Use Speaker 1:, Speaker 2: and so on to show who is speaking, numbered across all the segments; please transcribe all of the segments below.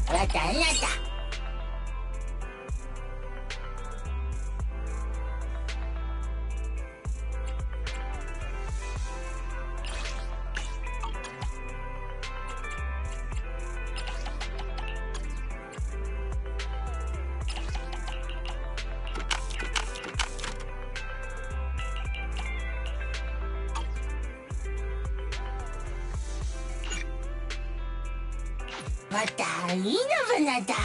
Speaker 1: Nata. Matalino ba nata?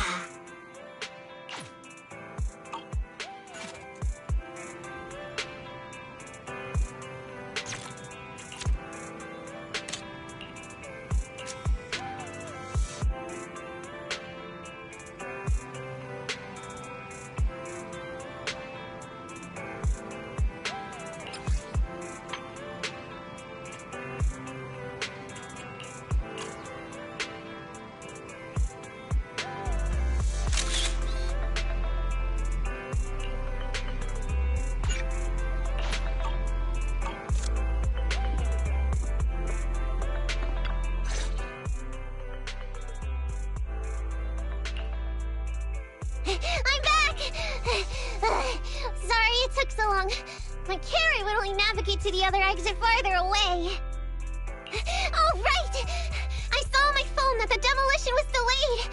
Speaker 2: I'm back! Sorry it took so long. My carry would only navigate to the other exit farther away. Oh, right! I saw on my phone that the demolition was delayed.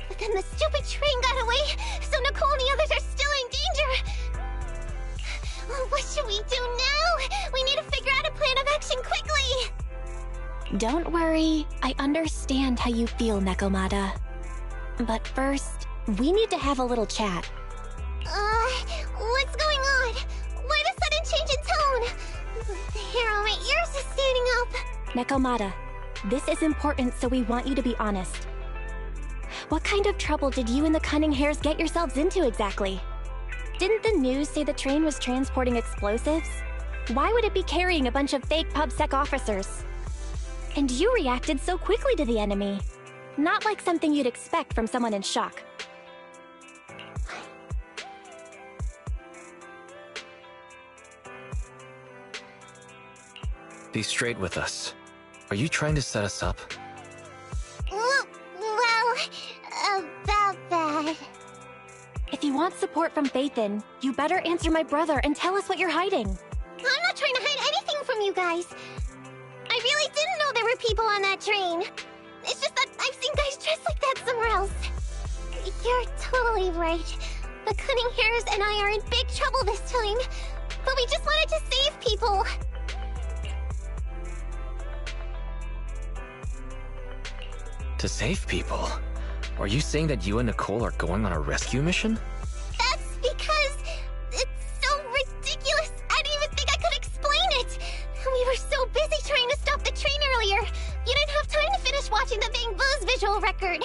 Speaker 2: But then the stupid train got away, so Nicole and the others are still in danger. What should we do now? We need to figure out a plan of action quickly!
Speaker 3: Don't worry. I understand how you feel, Nekomata. But first, we need to have a little chat.
Speaker 2: What's going on? Why the sudden change in tone? The hair on my ears is standing up.
Speaker 3: Nekomata, this is important, so we want you to be honest. What kind of trouble did you and the Cunning Hares get yourselves into exactly? Didn't the news say the train was transporting explosives? Why would it be carrying a bunch of fake PubSec officers? And you reacted so quickly to the enemy. Not like something you'd expect from someone in shock.
Speaker 4: Be straight with us. Are you trying to set us up?
Speaker 2: Well, about that.
Speaker 3: If you want support from Phaethon, you better answer my brother and tell us what you're hiding.
Speaker 2: I'm not trying to hide anything from you guys. I really didn't know there were people on that train. It's just that I've seen guys dressed like that somewhere else. You're totally right. The Cunning Hares and I are in big trouble this time. But we just wanted to save people.
Speaker 4: To save people? Are you saying that you and Nicole are going on a rescue mission?
Speaker 2: That's because it's so ridiculous. I didn't even think I could explain it. We were so busy trying to stop the train earlier. You didn't have time to finish watching the Bang Boo's visual record.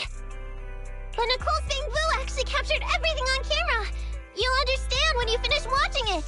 Speaker 2: But Nicole's Bang Boo actually captured everything on camera. You'll understand when you finish watching it.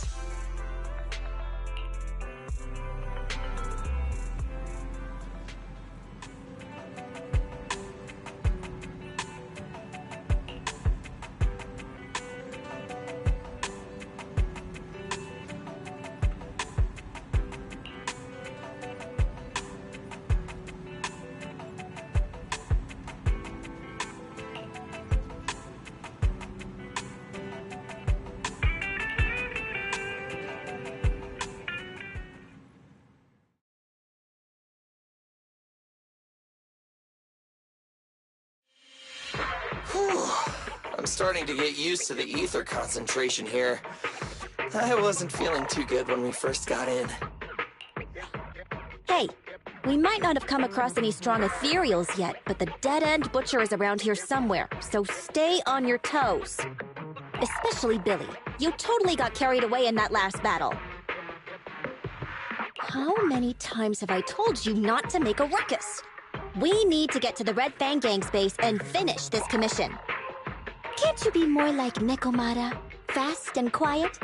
Speaker 5: I'm starting to get used to the ether concentration here. I wasn't feeling too good when we first got in.
Speaker 6: Hey, we might not have come across any strong ethereals yet, but the dead-end butcher is around here somewhere, so stay on your toes. Especially Billy. You totally got carried away in that last battle. How many times have I told you not to make a ruckus? We need to get to the Red Fang Gang's base and finish this commission. Can't you be more like Nekomata? Fast and quiet?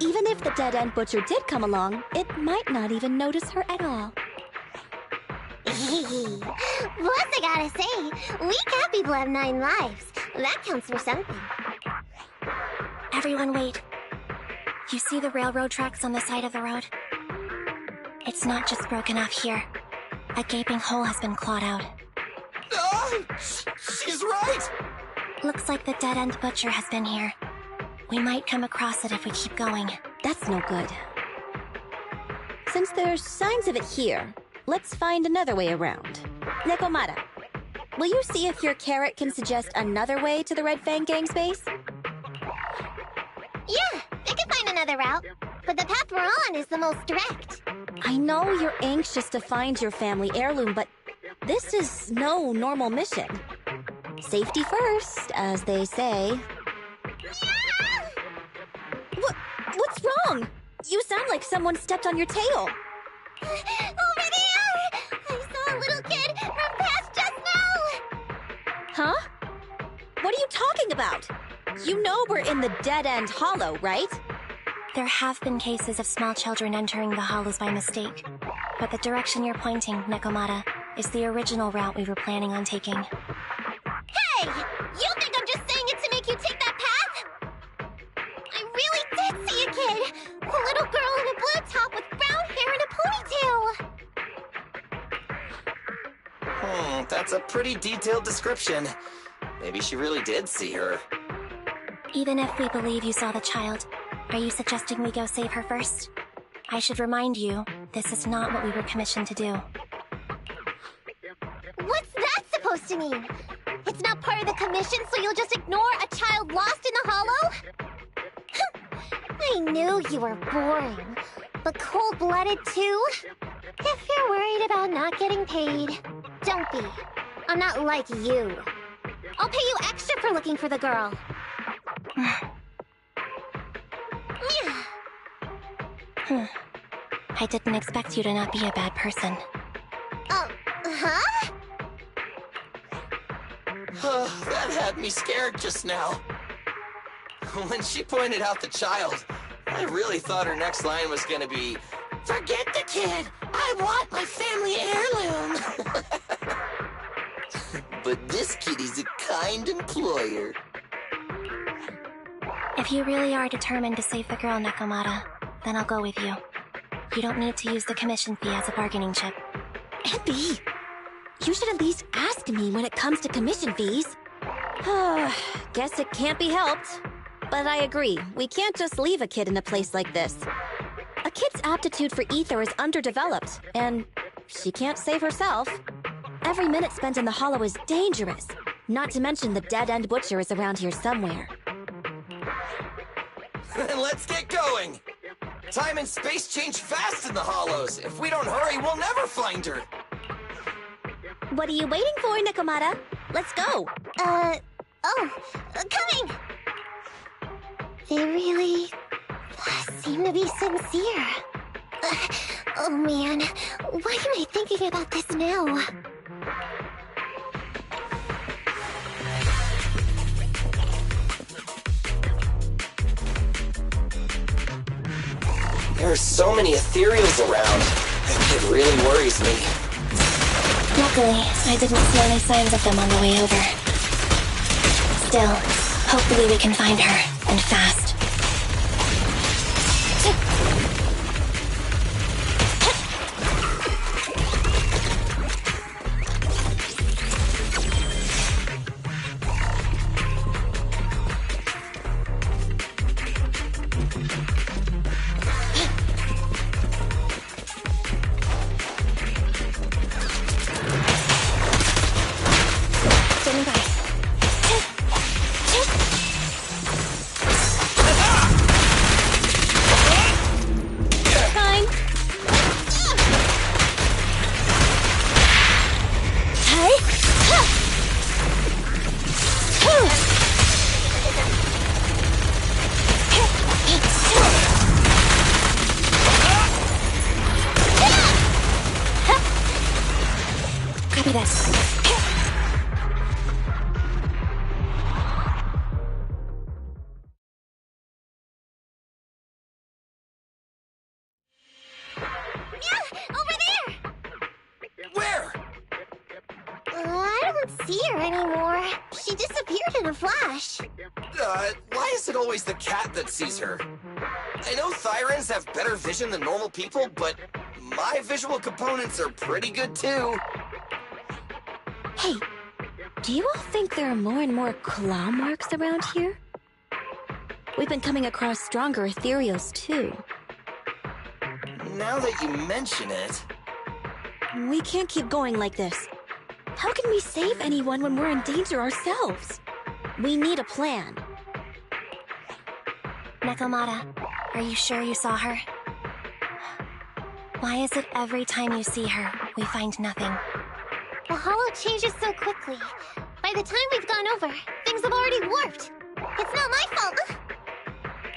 Speaker 6: Even if the dead-end butcher did come along, it might not even notice her at all.
Speaker 2: Plus, I gotta say, we cat people have 9 lives. That counts for something.
Speaker 3: Everyone wait. You see the railroad tracks on the side of the road? It's not just broken off here. A gaping hole has been clawed out.
Speaker 5: She's right!
Speaker 3: Looks like the dead-end butcher has been here. We might come across it if we keep going.
Speaker 6: That's no good. Since there's signs of it here, let's find another way around. Nekomata, will you see if your carrot can suggest another way to the Red Fang Gang's base?
Speaker 2: Yeah, I can find another route. But the path we're on is the most direct.
Speaker 6: I know you're anxious to find your family heirloom, but this is no normal mission. Safety first, as they say. What's wrong? You sound like someone stepped on your tail.
Speaker 2: Over there! I saw a little kid run past just now!
Speaker 6: Huh? What are you talking about? You know we're in the dead-end hollow, right?
Speaker 3: There have been cases of small children entering the hollows by mistake. But the direction you're pointing, Nekomata, is the original route we were planning on taking.
Speaker 2: Hey! You think I'm just saying it to make you take that path? I really did see a kid! A little girl in a blue top with brown hair and a ponytail!
Speaker 5: That's a pretty detailed description. Maybe she really did see her.
Speaker 3: Even if we believe you saw the child, are you suggesting we go save her first? I should remind you, this is not what we were commissioned to do.
Speaker 2: What's that supposed to mean? It's not part of the commission, so you'll just ignore a child lost in the hollow? I knew you were boring, but cold-blooded too? If you're worried about not getting paid, don't be. I'm not like you. I'll pay you extra for looking for the girl.
Speaker 3: I didn't expect you to not be a bad person.
Speaker 2: Huh?
Speaker 5: That had me scared just now. When she pointed out the child, I really thought her next line was gonna be, "Forget the kid! I want my family heirloom!" But this kitty's a kind employer.
Speaker 3: If you really are determined to save the girl, Nekomata, then I'll go with you. You don't need to use the commission fee as a bargaining chip.
Speaker 6: Abby, you should at least ask me when it comes to commission fees. Guess it can't be helped. But I agree, we can't just leave a kid in a place like this. A kid's aptitude for ether is underdeveloped, and she can't save herself. Every minute spent in the hollow is dangerous, not to mention the dead-end butcher is around here somewhere.
Speaker 5: Let's get going! Time and space change fast in the hollows. If we don't hurry, we'll never find her.
Speaker 6: What are you waiting for, Nekomata? Let's go!
Speaker 2: Coming! They really seem to be sincere. Oh man, why am I thinking about this now?
Speaker 5: There are so many ethereals around. It really worries me.
Speaker 3: Luckily, I didn't see any signs of them on the way over. Still, hopefully we can find her, and fast.
Speaker 2: See her anymore. She disappeared in a flash.
Speaker 5: Why is it always the cat that sees her? I know Thyrans have better vision than normal people, but my visual components are pretty good too.
Speaker 6: Hey, Do you all think there are more and more claw marks around here? We've been coming across stronger ethereals, too.
Speaker 5: Now that you mention it...
Speaker 6: We can't keep going like this. How can we save anyone when we're in danger ourselves? We need a plan.
Speaker 3: Nekomata, are you sure you saw her? Why is it every time you see her, we find nothing?
Speaker 2: The hollow changes so quickly. By the time we've gone over, things have already warped. It's not my fault.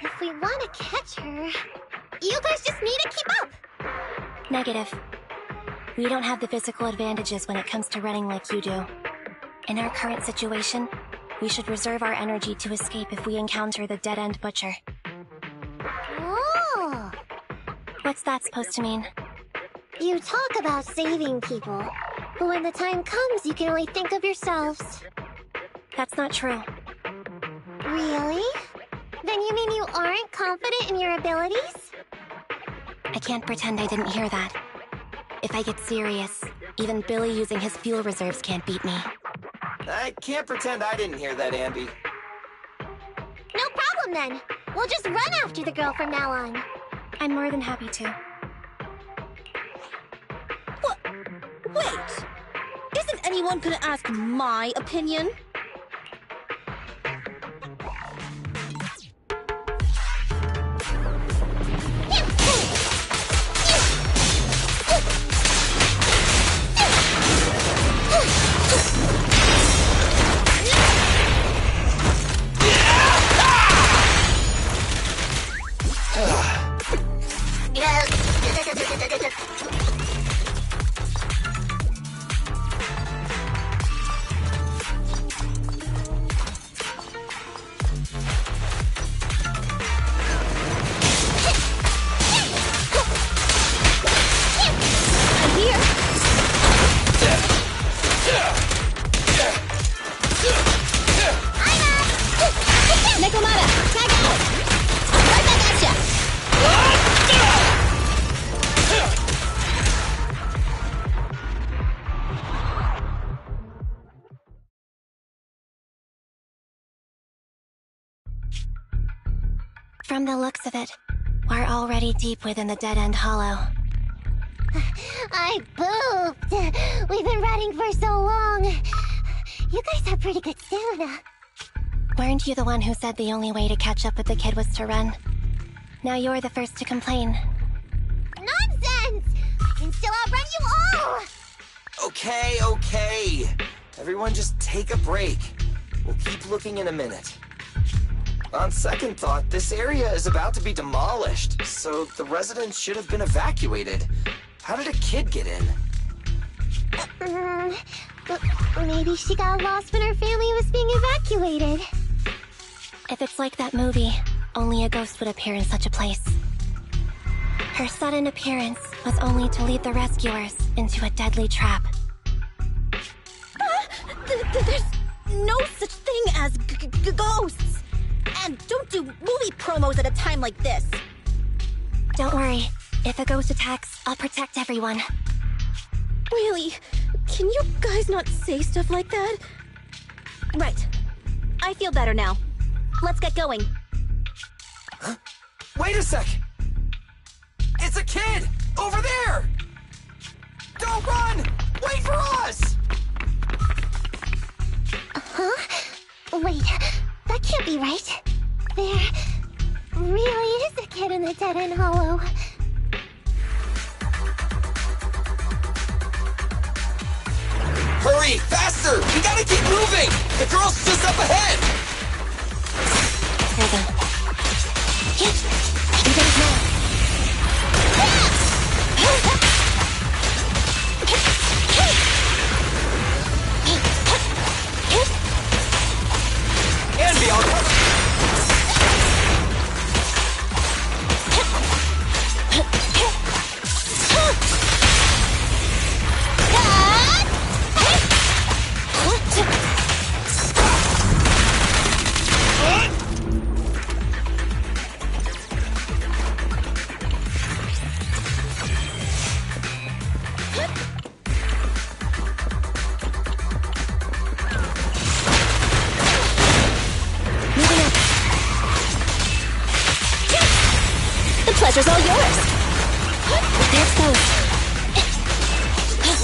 Speaker 2: If we want to catch her, you guys just need to keep up.
Speaker 3: Negative. We don't have the physical advantages when it comes to running like you do. In our current situation, we should reserve our energy to escape if we encounter the dead-end butcher.
Speaker 2: Oh!
Speaker 3: What's that supposed to mean?
Speaker 2: You talk about saving people, but when the time comes, you can only think of yourselves.
Speaker 3: That's not true.
Speaker 2: Really? Then you mean you aren't confident in your abilities?
Speaker 3: I can't pretend I didn't hear that. If I get serious, even Billy using his fuel reserves can't beat me.
Speaker 5: I can't pretend I didn't hear that, Ambi.
Speaker 2: No problem then. We'll just run after the girl from now on.
Speaker 3: I'm more than happy to.
Speaker 6: What? Wait! Isn't anyone gonna ask my opinion?
Speaker 3: From the looks of it, we're already deep within the dead-end hollow.
Speaker 2: I pooped! We've been running for so long. You guys have pretty good stamina.
Speaker 3: Weren't you the one who said the only way to catch up with the kid was to run? Now you're the first to complain.
Speaker 2: Nonsense! I can still outrun you all!
Speaker 5: Okay. Everyone just take a break. We'll keep looking in a minute. On second thought, this area is about to be demolished, so the residents should have been evacuated. How did a kid get in?
Speaker 2: Maybe she got lost when her family was being evacuated.
Speaker 3: If it's like that movie, only a ghost would appear in such a place. Her sudden appearance was only to lead the rescuers into a deadly trap.
Speaker 6: There's no such thing as ghosts! And don't do movie promos at a time like this!
Speaker 3: Don't worry. If a ghost attacks, I'll protect everyone.
Speaker 6: Really? Can you guys not say stuff like that? Right. I feel better now. Let's get going.
Speaker 5: Huh? Wait a sec! It's a kid! Over there! Don't run! Wait for us!
Speaker 2: Huh? Wait, that can't be right. There really is a kid in the dead-end hollow.
Speaker 5: Hurry! Faster! We gotta keep moving! The girl's just up ahead!
Speaker 3: Rhythm. Yes! You don't know.
Speaker 5: Andy, I'll cover.
Speaker 3: pleasure's all yours. There it goes.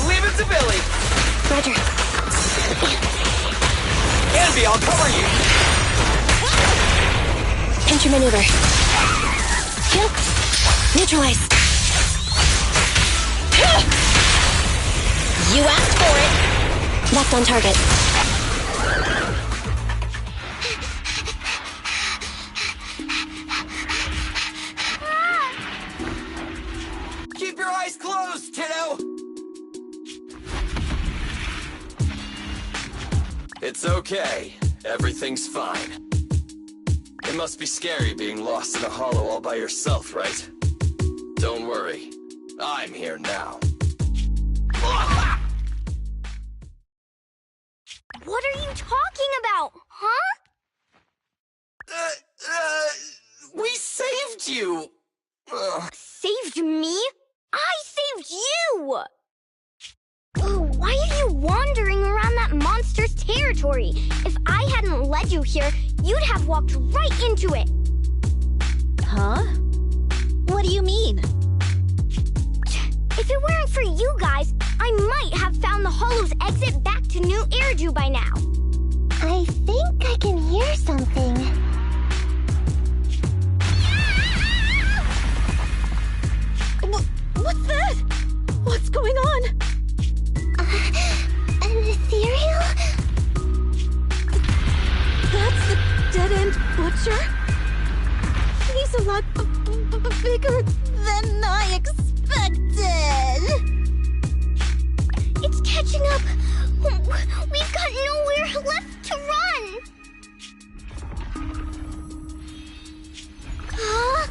Speaker 5: Leave it to Billy.
Speaker 3: Roger.
Speaker 5: Anby, I'll cover you.
Speaker 3: Counter-maneuver. Kill. Neutralize.
Speaker 6: You asked for it.
Speaker 3: Locked on target.
Speaker 5: Keep your eyes closed, kiddo. It's okay. Everything's fine. It must be scary being lost in a hollow all by yourself, right? Don't worry. I'm here now.
Speaker 2: What are you talking about, huh?
Speaker 5: We saved you!
Speaker 2: Saved me? I saved you! Why are you wandering around that monster's territory? If I hadn't led you here, you'd have walked right into it.
Speaker 6: Huh? What do you mean?
Speaker 2: If it weren't for you guys, I might have found the Hollow's exit back to New Eridu by now. I think I can hear something.
Speaker 6: What's that? What's going on?
Speaker 2: An ethereal?
Speaker 6: That's the dead-end butcher? He's a lot bigger than I expected.
Speaker 2: It's catching up. We've got nowhere left to run. Huh?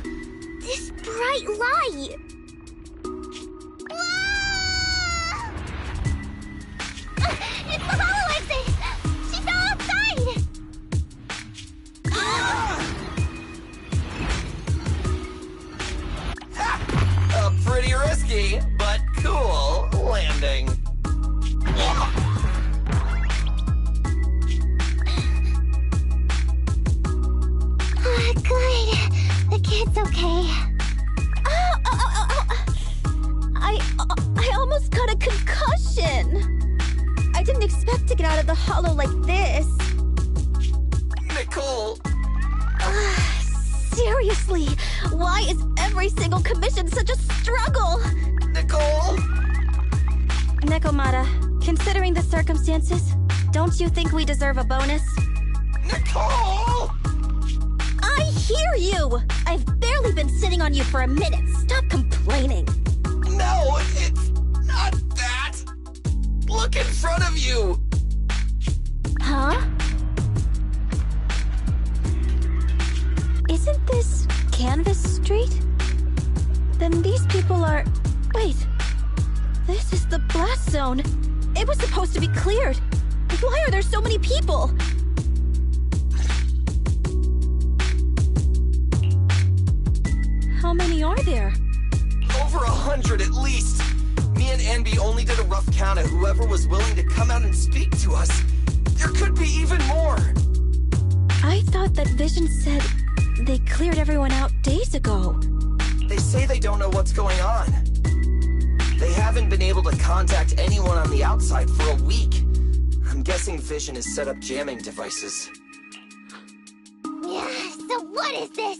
Speaker 2: This bright light. Ah! It's the hollow exit! She fell outside!
Speaker 5: Pretty risky, but cool landing.
Speaker 2: Good. The kid's okay.
Speaker 6: I almost got a concussion. I didn't expect to get out of the hollow like this.
Speaker 5: Nicole!
Speaker 6: Seriously, why is every single commission such a struggle?
Speaker 5: Nicole!
Speaker 3: Nekomata, considering the circumstances, don't you think we deserve a bonus?
Speaker 5: Nicole!
Speaker 6: I hear you! I've barely been sitting on you for a minute. Stop complaining.
Speaker 5: No, it's not that! Look in front of you!
Speaker 3: Huh? Isn't this Canvas Street? Then these people are... Wait. This is the blast zone. It was supposed to be cleared. Why are there so many people? How many are there?
Speaker 5: Over 100 at least. Me and Anby only did a rough count of whoever was willing to come out and speak to us. There could be even more.
Speaker 3: I thought that Vision said they cleared everyone out days ago.
Speaker 5: They say they don't know what's going on. They haven't been able to contact anyone on the outside for a week. I'm guessing Vision has set up jamming devices.
Speaker 2: Yeah, so what is this?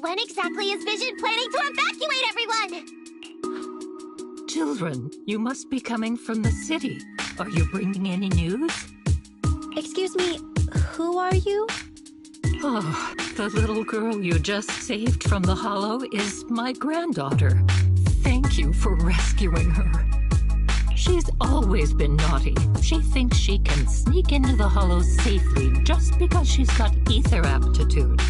Speaker 2: When exactly is Vision planning to evacuate everyone?
Speaker 7: Children, you must be coming from the city. Are you bringing any news?
Speaker 3: Excuse me, who are you?
Speaker 7: Oh, the little girl you just saved from the hollow is my granddaughter. Thank you for rescuing her. She's always been naughty. She thinks she can sneak into the hollow safely just because she's got ether aptitude.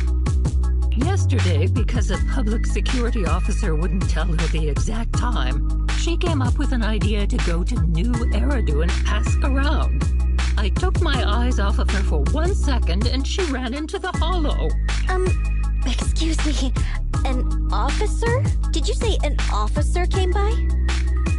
Speaker 7: Yesterday, because a public security officer wouldn't tell her the exact time, she came up with an idea to go to New Eridu and ask around. I took my eyes off of her for 1 second and she ran into the hollow.
Speaker 6: Excuse me, an officer? Did you say an officer came by?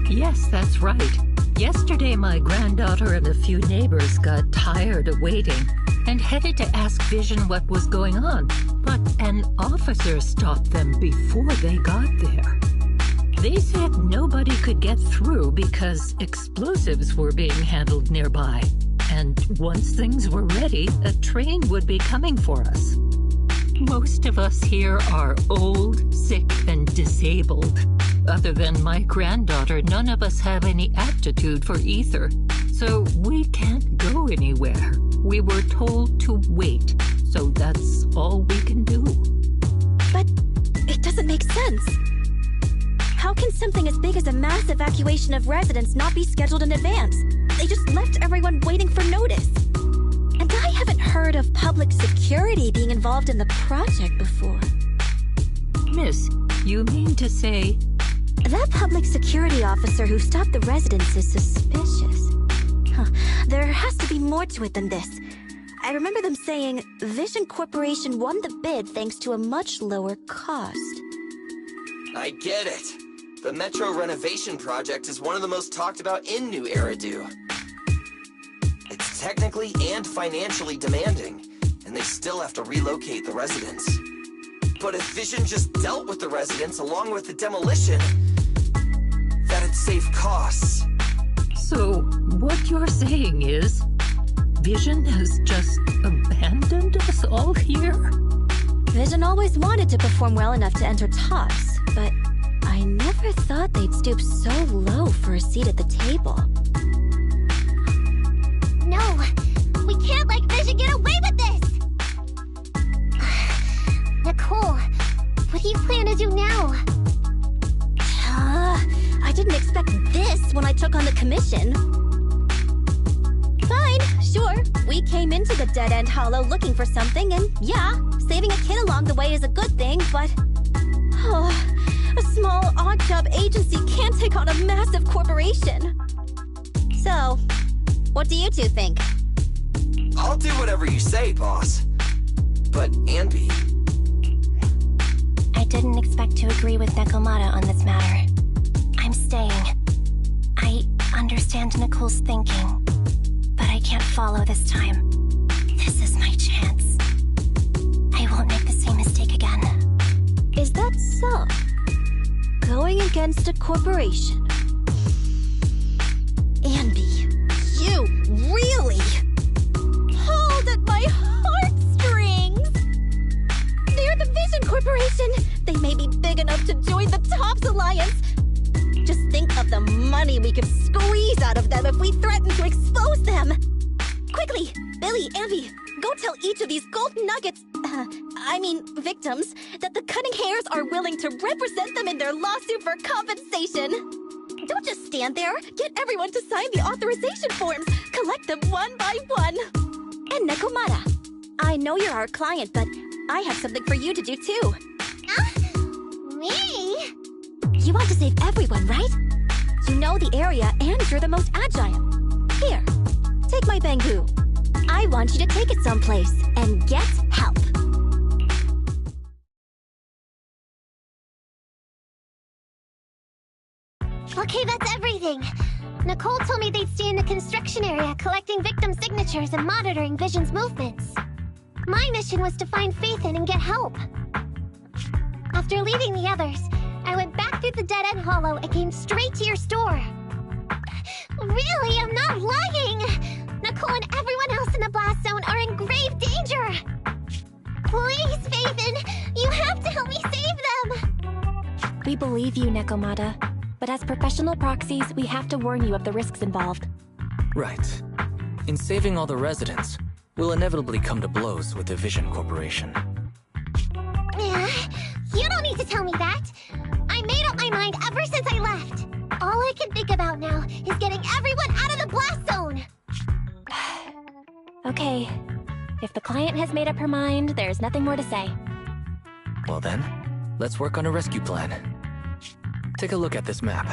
Speaker 7: Yes, that's right. Yesterday, my granddaughter and a few neighbors got tired of waiting and headed to ask Vision what was going on. But an officer stopped them before they got there. They said nobody could get through because explosives were being handled nearby. And once things were ready, a train would be coming for us. Most of us here are old, sick, and disabled. Other than my granddaughter, none of us have any aptitude for ether. So we can't go anywhere. We were told to wait, so that's all we can do.
Speaker 6: But it doesn't make sense. How can something as big as a mass evacuation of residents not be scheduled in advance? They just left everyone waiting for notice. And I haven't heard of public security being involved in the project before.
Speaker 7: Miss, you mean to say...
Speaker 6: That public security officer who stopped the residents is suspicious. There has to be more to it than this. I remember them saying Vision Corporation won the bid thanks to a much lower cost.
Speaker 5: I get it. The Metro renovation project is one of the most talked about in New Eridu. It's technically and financially demanding, and they still have to relocate the residents. But if Vision just dealt with the residents along with the demolition, that'd save costs.
Speaker 7: So, what you're saying is, Vision has just abandoned us all here?
Speaker 6: Vision always wanted to perform well enough to enter tops, but I never thought they'd stoop so low for a seat at the table.
Speaker 2: No, we can't let Vision get away with this! Nicole, what do you plan to do now?
Speaker 6: I didn't expect this when I took on the commission. Fine, sure. We came into the dead-end hollow looking for something, and yeah, saving a kid along the way is a good thing, but... a small, odd-job agency can't take on a massive corporation. So, what do you two think?
Speaker 5: I'll do whatever you say, boss. But, Anby...
Speaker 3: I didn't expect to agree with Nekomata on this matter. I'm staying. I understand Nicole's thinking, but I can't follow this time. This is my chance. I won't make the same mistake again.
Speaker 6: Is that so? Going against a corporation? Anby, you really pulled at my heartstrings! They're the Vision Corporation! They may be big enough to join the Tops Alliance! Just think of the money we could squeeze out of them if we threaten to expose them! Quickly, Billy, Anby, go tell each of these gold nuggets, victims, that the Cunning Hairs are willing to represent them in their lawsuit for compensation. Don't just stand there. Get everyone to sign the authorization forms. Collect them one by one. And Nekomata, I know you're our client, but I have something for you to do too.
Speaker 2: Me?
Speaker 6: You want to save everyone, right? You know the area and you're the most agile. Here, take my bangoo. I want you to take it someplace and get help.
Speaker 2: Okay, that's everything. Nicole told me they'd stay in the construction area collecting victim signatures and monitoring Vision's movements. My mission was to find Faithin and get help. After leaving the others, I went back through the dead-end hollow and came straight to your store. Really, I'm not lying! Nicole and everyone else in the blast zone are in grave danger! Please, Faithin, you have to help me save them!
Speaker 3: We believe you, Nekomata. But as professional proxies, we have to warn you of the risks involved.
Speaker 4: Right. In saving all the residents, we'll inevitably come to blows with the Vision Corporation.
Speaker 2: You don't need to tell me that. I made up my mind ever since I left. All I can think about now is getting everyone out of the blast zone.
Speaker 3: Okay. If the client has made up her mind, there's nothing more to say.
Speaker 4: Well then, let's work on a rescue plan. Take a look at this map.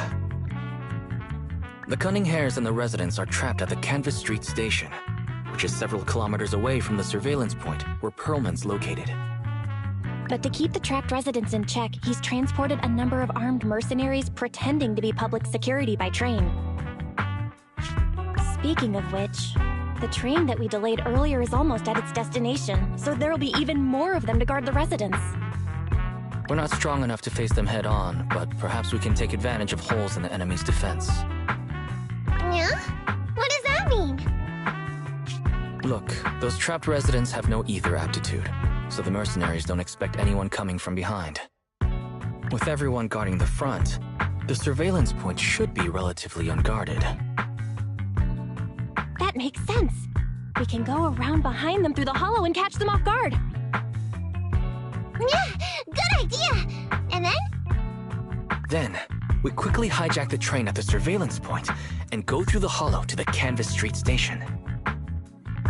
Speaker 4: The Cunning Hairs and the residents are trapped at the Canvas Street station, which is several kilometers away from the surveillance point where Perlman's located.
Speaker 3: But to keep the trapped residents in check, he's transported a number of armed mercenaries pretending to be public security by train. Speaking of which, The train that we delayed earlier is almost at its destination, so there'll be even more of them to guard the residents.
Speaker 4: We're not strong enough to face them head on, but perhaps we can take advantage of holes in the enemy's defense.
Speaker 2: Yeah? What does that mean?
Speaker 4: Look, those trapped residents have no ether aptitude, so the mercenaries don't expect anyone coming from behind. With everyone guarding the front, the surveillance point should be relatively unguarded.
Speaker 3: That makes sense. We can go around behind them through the hollow and catch them off guard.
Speaker 2: Yeah, good idea! And then?
Speaker 4: Then, we quickly hijack the train at the surveillance point and go through the hollow to the Canvas Street station.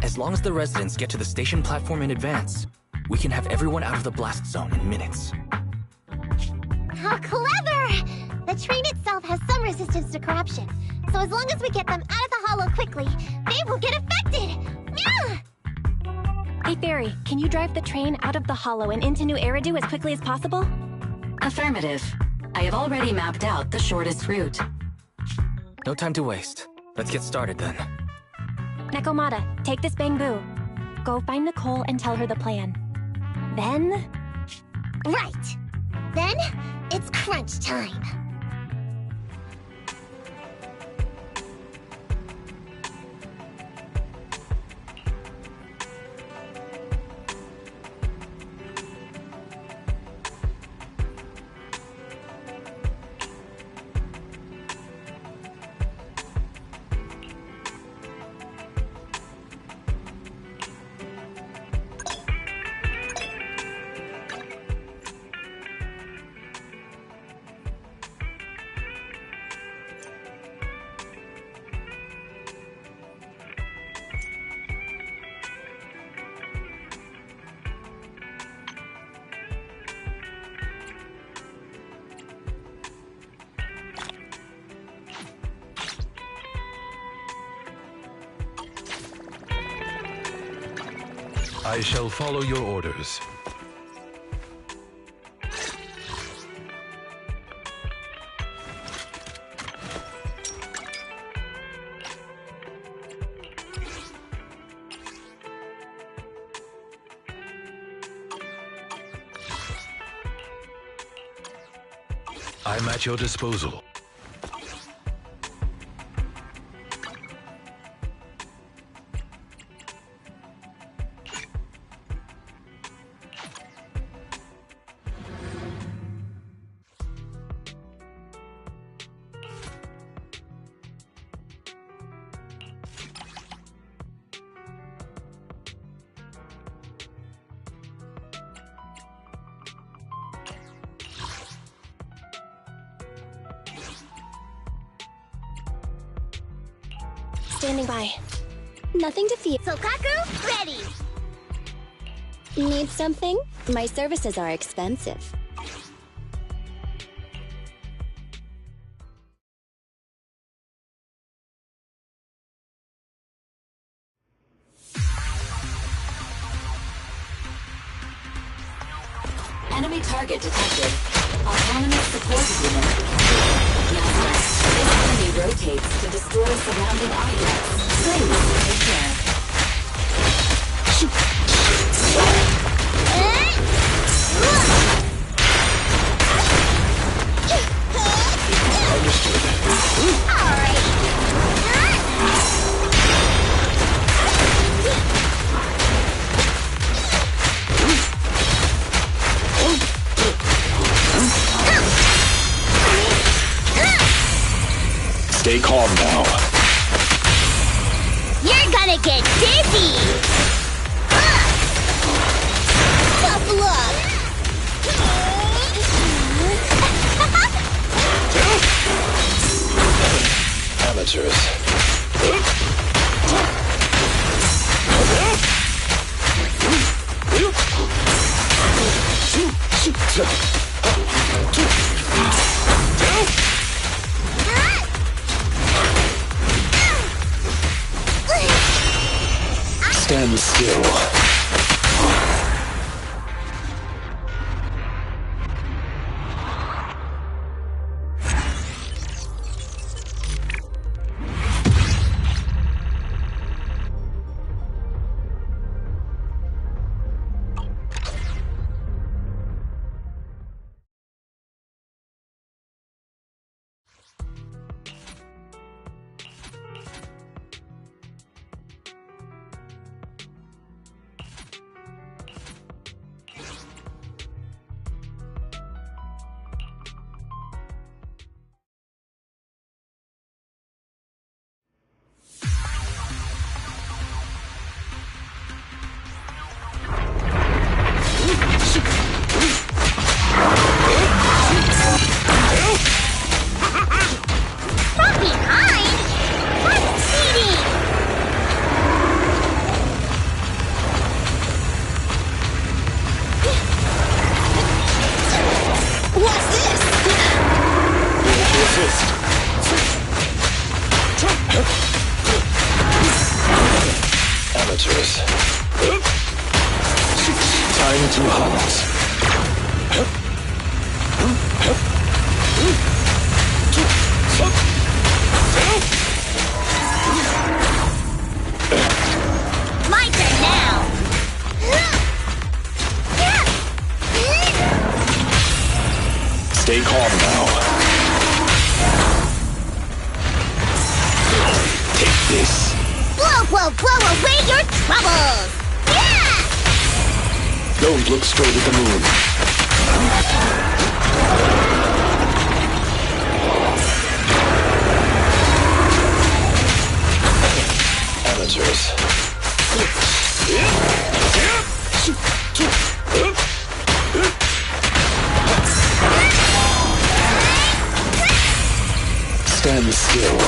Speaker 4: As long as the residents get to the station platform in advance, we can have everyone out of the blast zone in minutes.
Speaker 2: How clever! The train itself has some resistance to corruption, so as long as we get them out of the hollow quickly, they won't get affected! Yeah!
Speaker 3: Hey, Fairy, can you drive the train out of the hollow and into New Eridu as quickly as possible?
Speaker 8: Affirmative. I have already mapped out the shortest route.
Speaker 4: No time to waste. Let's get started then.
Speaker 3: Nekomata, take this bamboo. Go find Nicole and tell her the plan. Then...
Speaker 2: Right! Then, it's crunch time.
Speaker 9: I shall follow your orders. I'm at your disposal.
Speaker 3: Standing by.
Speaker 6: Nothing to fear.
Speaker 2: Sokaku, ready!
Speaker 6: Need something? My services are expensive.
Speaker 8: Enemy target detected. Autonomous support unit. This enemy rotates to destroy surrounding objects. Please take care.
Speaker 9: Stay calm now.
Speaker 2: You're gonna get dizzy! Tough luck!
Speaker 9: Amateurs. Stand still. Amateurs. Time to hunt.
Speaker 2: My turn now!
Speaker 9: Stay calm now. Take this.
Speaker 2: Blow away your troubles! Yeah!
Speaker 9: Don't look straight at the moon. Amateurs. Stand still.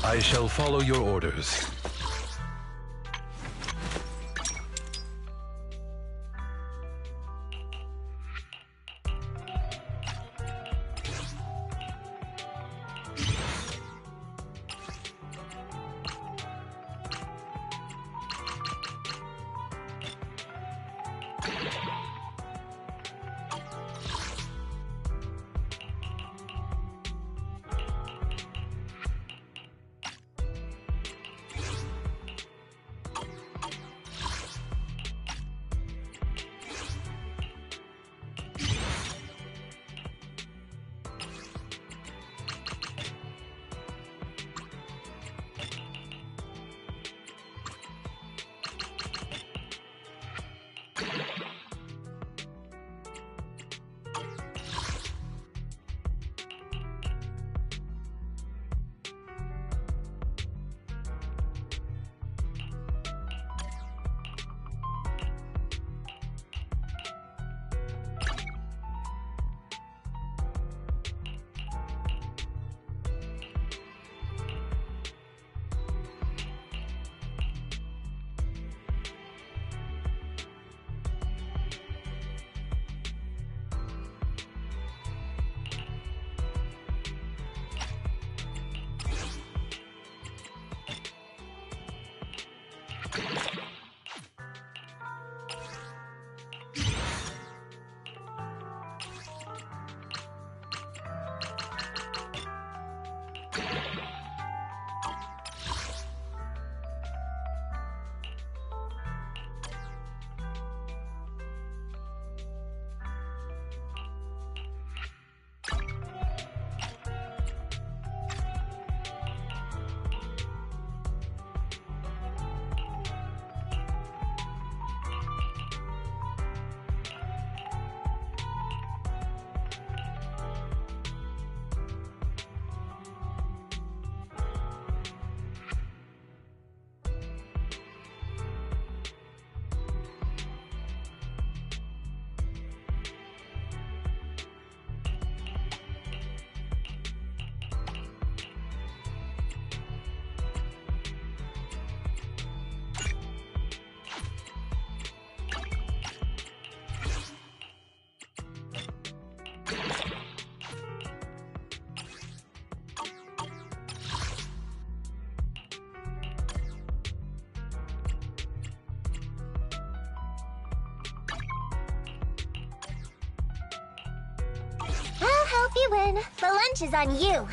Speaker 9: I shall follow your orders.
Speaker 2: You win. The lunch is on you.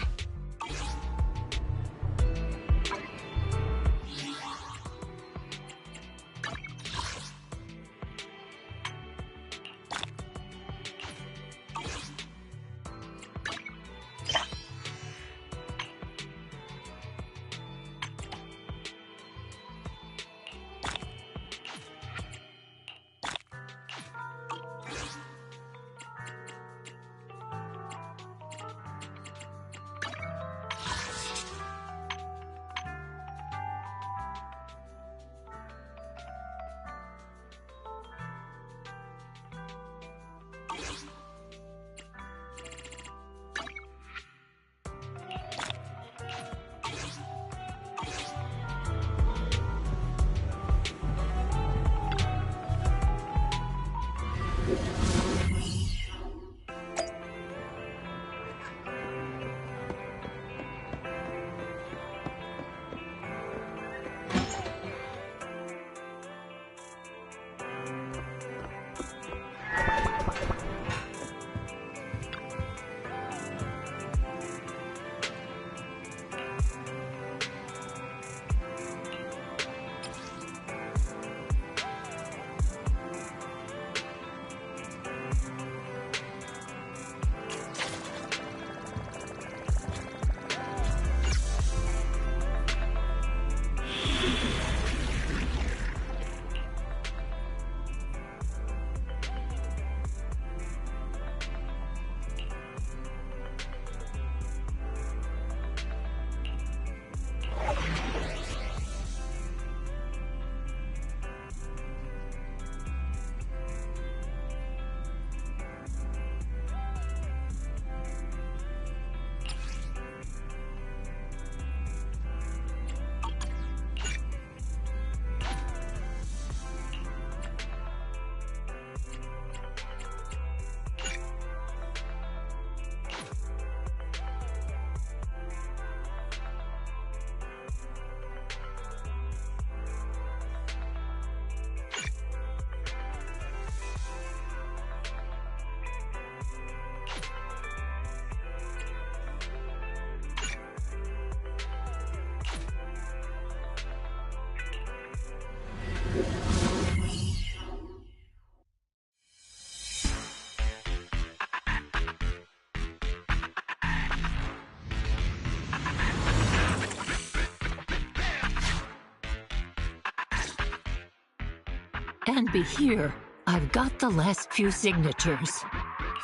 Speaker 7: And be here. I've got the last few signatures.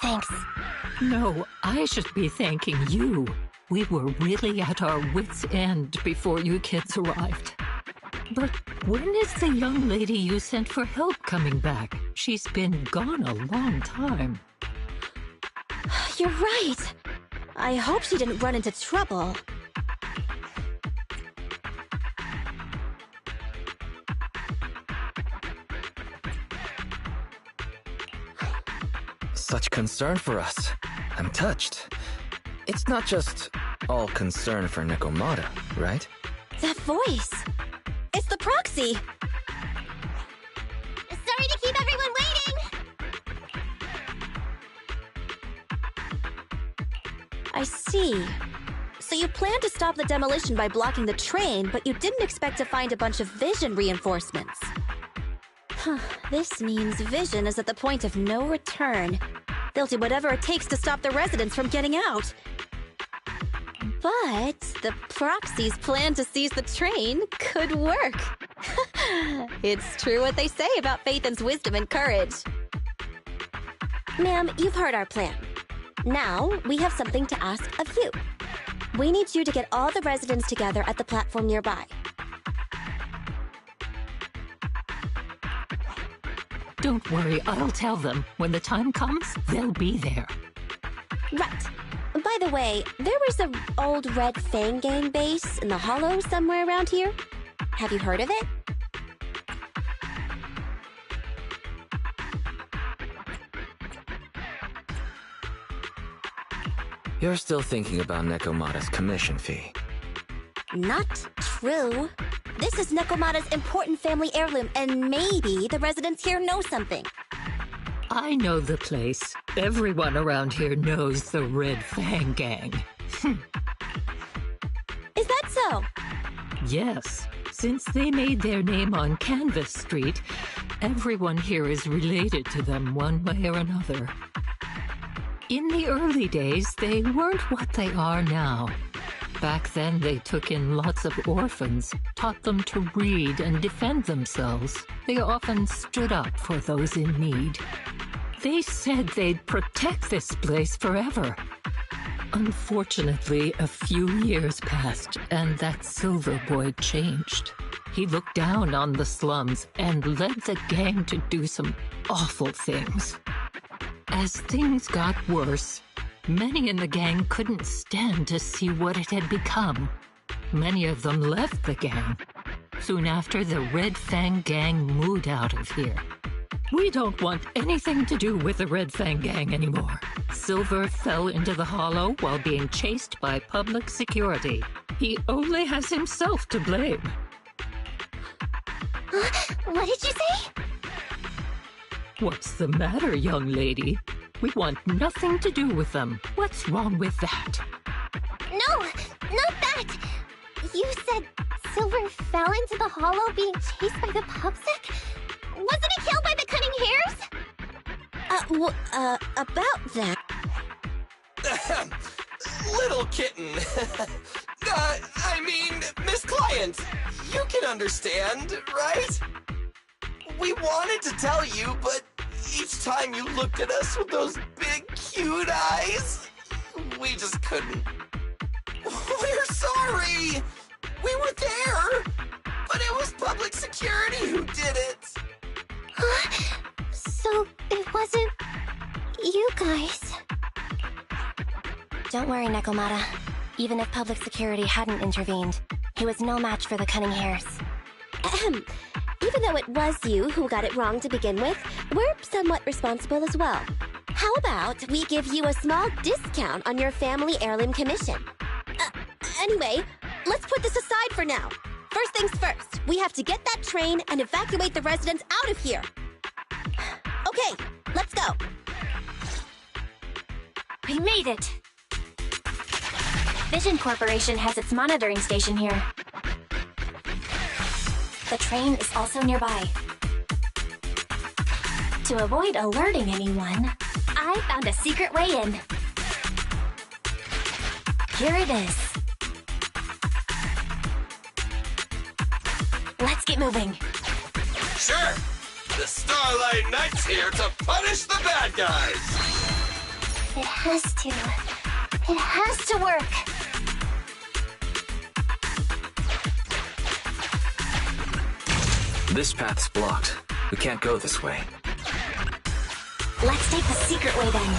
Speaker 3: Thanks.
Speaker 7: No, I should be thanking you. We were really at our wits' end before you kids arrived. But when is the young lady you sent for help coming back? She's been gone a long time.
Speaker 6: You're right. I hope she didn't run into trouble.
Speaker 4: Such concern for us. I'm touched. It's not just all concern for Nekomata, right?
Speaker 6: That voice. It's the proxy.
Speaker 2: Sorry to keep everyone waiting.
Speaker 6: I see. So you planned to stop the demolition by blocking the train, but you didn't expect to find a bunch of vision reinforcements. This means Vision is at the point of no return. They'll do whatever it takes to stop the residents from getting out. But the proxy's plan to seize the train could work. It's true what they say about Phaethon's wisdom and courage. Ma'am, you've heard our plan. Now, we have something to ask of you. We need you to get all the residents together at the platform nearby.
Speaker 7: Don't worry, I'll tell them. When the time comes, they'll be there.
Speaker 6: Right. By the way, there was an old Red Fang Gang base in the Hollow somewhere around here. Have you heard of it?
Speaker 4: You're still thinking about Nekomata's commission fee.
Speaker 6: Not true. This is Nekomata's important family heirloom, and maybe the residents here know something.
Speaker 7: I know the place. Everyone around here knows the Red Fang Gang.
Speaker 6: Is that so?
Speaker 7: Yes. Since they made their name on Canvas Street, everyone here is related to them one way or another. In the early days, they weren't what they are now. Back then, they took in lots of orphans, taught them to read and defend themselves. They often stood up for those in need. They said they'd protect this place forever. Unfortunately, a few years passed, and that Silver Boy changed. He looked down on the slums and led the gang to do some awful things. As things got worse, many in the gang couldn't stand to see what it had become. Many of them left the gang. Soon after, the Red Fang Gang moved out of here. We don't want anything to do with the Red Fang Gang anymore. Silver fell into the hollow while being chased by public security. He only has himself to blame.
Speaker 2: What did you say?
Speaker 7: What's the matter, young lady? We want nothing to do with them. What's wrong with that?
Speaker 2: No, not that! You said Silver fell into the hollow being chased by the pubsec? Wasn't he killed by the cunning hares?
Speaker 6: About that.
Speaker 5: Little kitten. I mean, Miss Client, you can understand, right? We wanted to tell you, but each time you looked at us with those big, cute eyes, we just couldn't. We're sorry! We were there, but it was public security who did it.
Speaker 2: So it wasn't you guys.
Speaker 3: Don't worry, Nekomata. Even if public security hadn't intervened, he was no match for the cunning hares.
Speaker 6: Ahem. Even though it was you who got it wrong to begin with, we're somewhat responsible as well. How about we give you a small discount on your family heirloom commission? Anyway, let's put this aside for now. First things first, we have to get that train and evacuate the residents out of here. Okay, let's go.
Speaker 3: We made it! Vision Corporation has its monitoring station here. The train is also nearby. To avoid alerting anyone, I found a secret way in. Here it is. Let's get moving.
Speaker 5: Sure. The Starlight Knight's here to punish the bad guys.
Speaker 2: It has to. It has to work.
Speaker 4: This path's blocked. We can't go this way.
Speaker 3: Let's take the secret way then.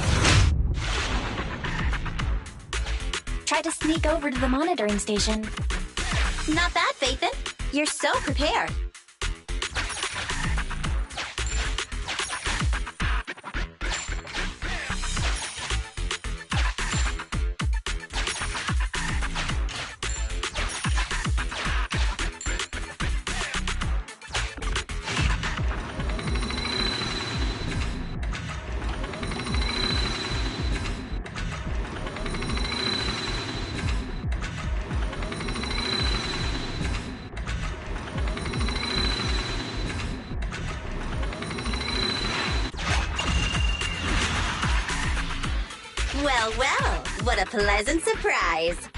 Speaker 3: Try to sneak over to the monitoring station.
Speaker 6: Not bad, Phaethon. You're so prepared. Well, what a pleasant surprise.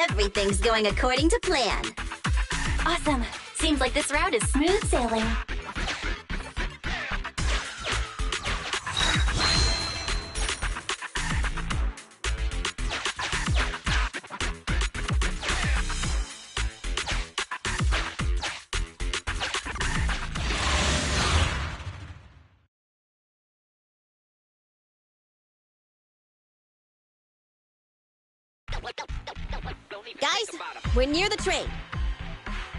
Speaker 6: Everything's going according to plan.
Speaker 3: Awesome. Seems like this route is smooth sailing.
Speaker 6: Guys, we're near the train.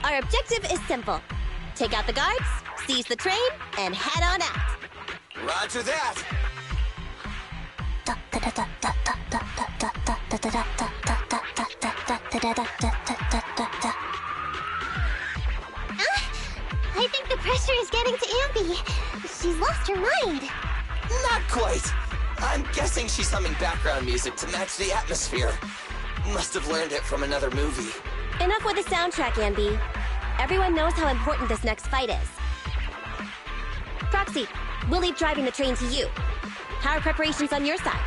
Speaker 6: Our objective is simple. Take out the guards, seize the train, and head on out.
Speaker 5: Roger that.
Speaker 2: I think the pressure is getting to Ambi. She's lost her mind.
Speaker 5: Not quite. I'm guessing she's humming background music to match the atmosphere. Must have learned it from another movie.
Speaker 6: Enough with the soundtrack, Ambi. Everyone knows how important this next fight is. Proxy, we'll leave driving the train to you. How are preparations on your side?